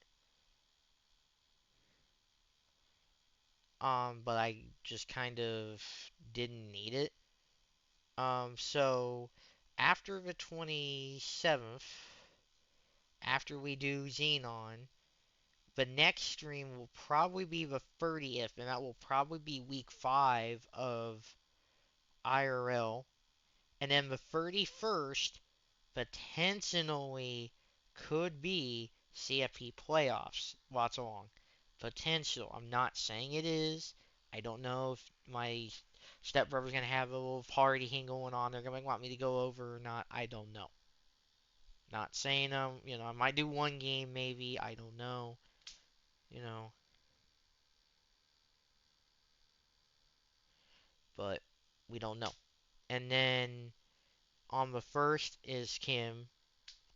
but I just kind of didn't need it. So after the 27th, after we do Xenon, the next stream will probably be the 30th, and that will probably be week 5 of IRL. And then the 31st, potentially could be CFP playoffs. Lots along. Potential. I'm not saying it is. I don't know if my stepbrother's going to have a little party thing going on. They're going to want me to go over or not. I don't know. Not saying, I might do one game maybe. I don't know. You know, but we don't know. And then on the first is Kim,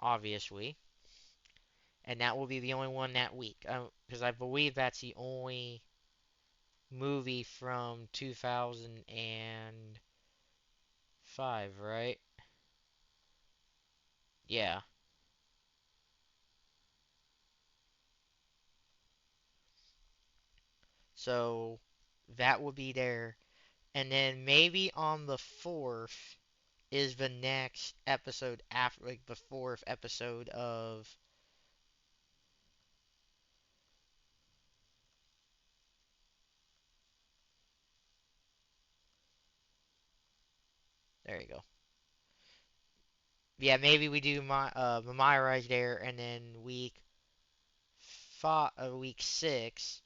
obviously, and that will be the only one that week. Because I believe that's the only movie from 2005, right? Yeah. So that will be there. And then maybe on the 4th is the next episode after, like the 4th episode of. There you go. Yeah, maybe we do the Myra there, and then week 6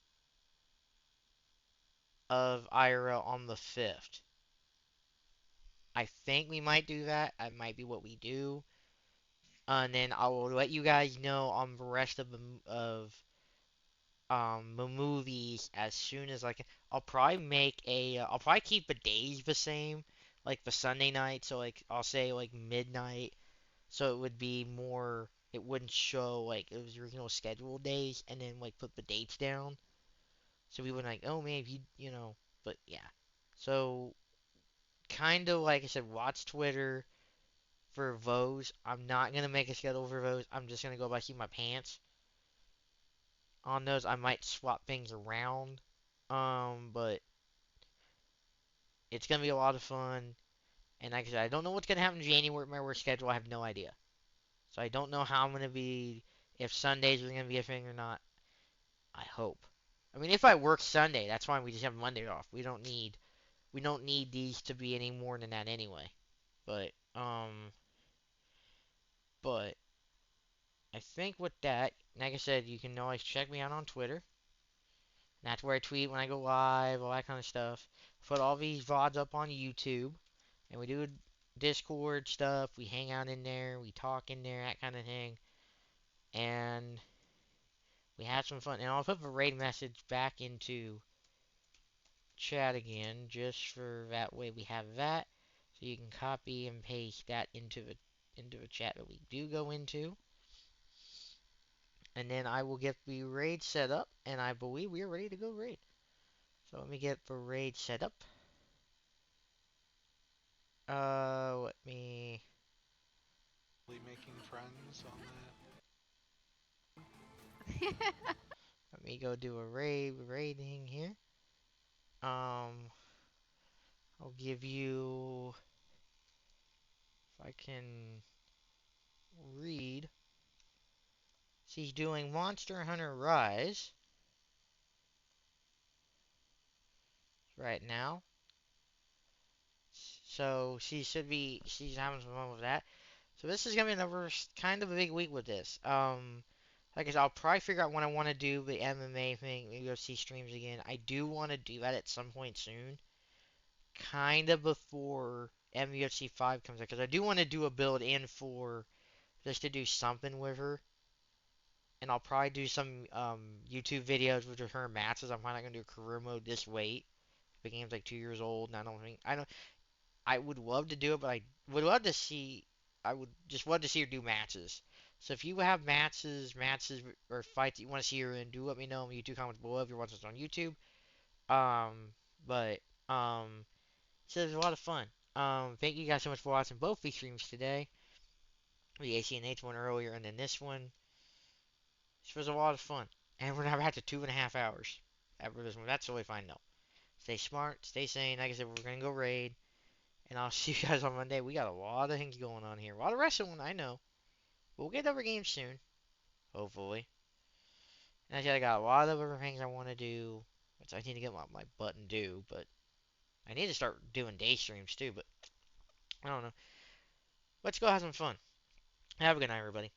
of IRL on the 5th. I think we might do that. That might be what we do. And then I will let you guys know on the rest of movies as soon as I can. I'll probably make a. I'll probably keep the days the same, like the Sunday night. So like I'll say like midnight, so it would be more. It wouldn't show like it was original scheduled days, and then like put the dates down, so we would like, oh man, if you know. But yeah, so kind of like I said, watch Twitter for those. I'm not gonna make a schedule for those. I'm just gonna go by seat my pants on those. I might swap things around. But it's gonna be a lot of fun. And like I said, I don't know what's gonna happen in January with my work schedule. I have no idea. So I don't know how I'm gonna be. If Sundays are gonna be a thing or not. I hope. I mean, if I work Sunday, that's fine. We just have Monday off. We don't need these to be any more than that anyway. But but I think with that, like I said, you can always check me out on Twitter. That's where I tweet when I go live, all that kind of stuff. Put all these VODs up on YouTube, and we do Discord stuff. We hang out in there, we talk in there, that kind of thing, and we have some fun. And I'll put the raid message back into chat again, just for that way we have that, so you can copy and paste that into the chat that we do go into. And then I will get the raid set up, and I believe we are ready to go raid. So let me get the raid set up. Let me Making friends on let me go do a raiding here. Um, I'll give you if I can read. She's doing Monster Hunter Rise right now, so she's having some fun with that. So this is gonna be another kind of a big week with this. Like I said, I'll probably figure out when I want to do the MMA thing, maybe go see streams again. I do want to do that at some point soon, kind of before MUFC 5 comes out, because I do want to do a build in for just to do something with her, and I'll probably do some YouTube videos with her matches. I'm probably not gonna do career mode this late. The game's like 2 years old, and I would love to do it, but I would love to see. I would just love to see her do matches. So if you have matches or fights that you want to see her in, do let me know in the YouTube comments below if you're watching this on YouTube. Um, but so it was a lot of fun. Thank you guys so much for watching both these streams today. The ACNH one earlier and then this one. This was a lot of fun. And we're now back to 2.5 hours after this one. That's totally fine though. Stay smart, stay sane. Like I said, we're gonna go raid. And I'll see you guys on Monday. We got a lot of things going on here. A lot of wrestling, I know. We'll get over games soon, hopefully. And I got a lot of other things I want to do, which I need to get my butt and do. But I need to start doing day streams too. But I don't know. Let's go have some fun. Have a good night, everybody.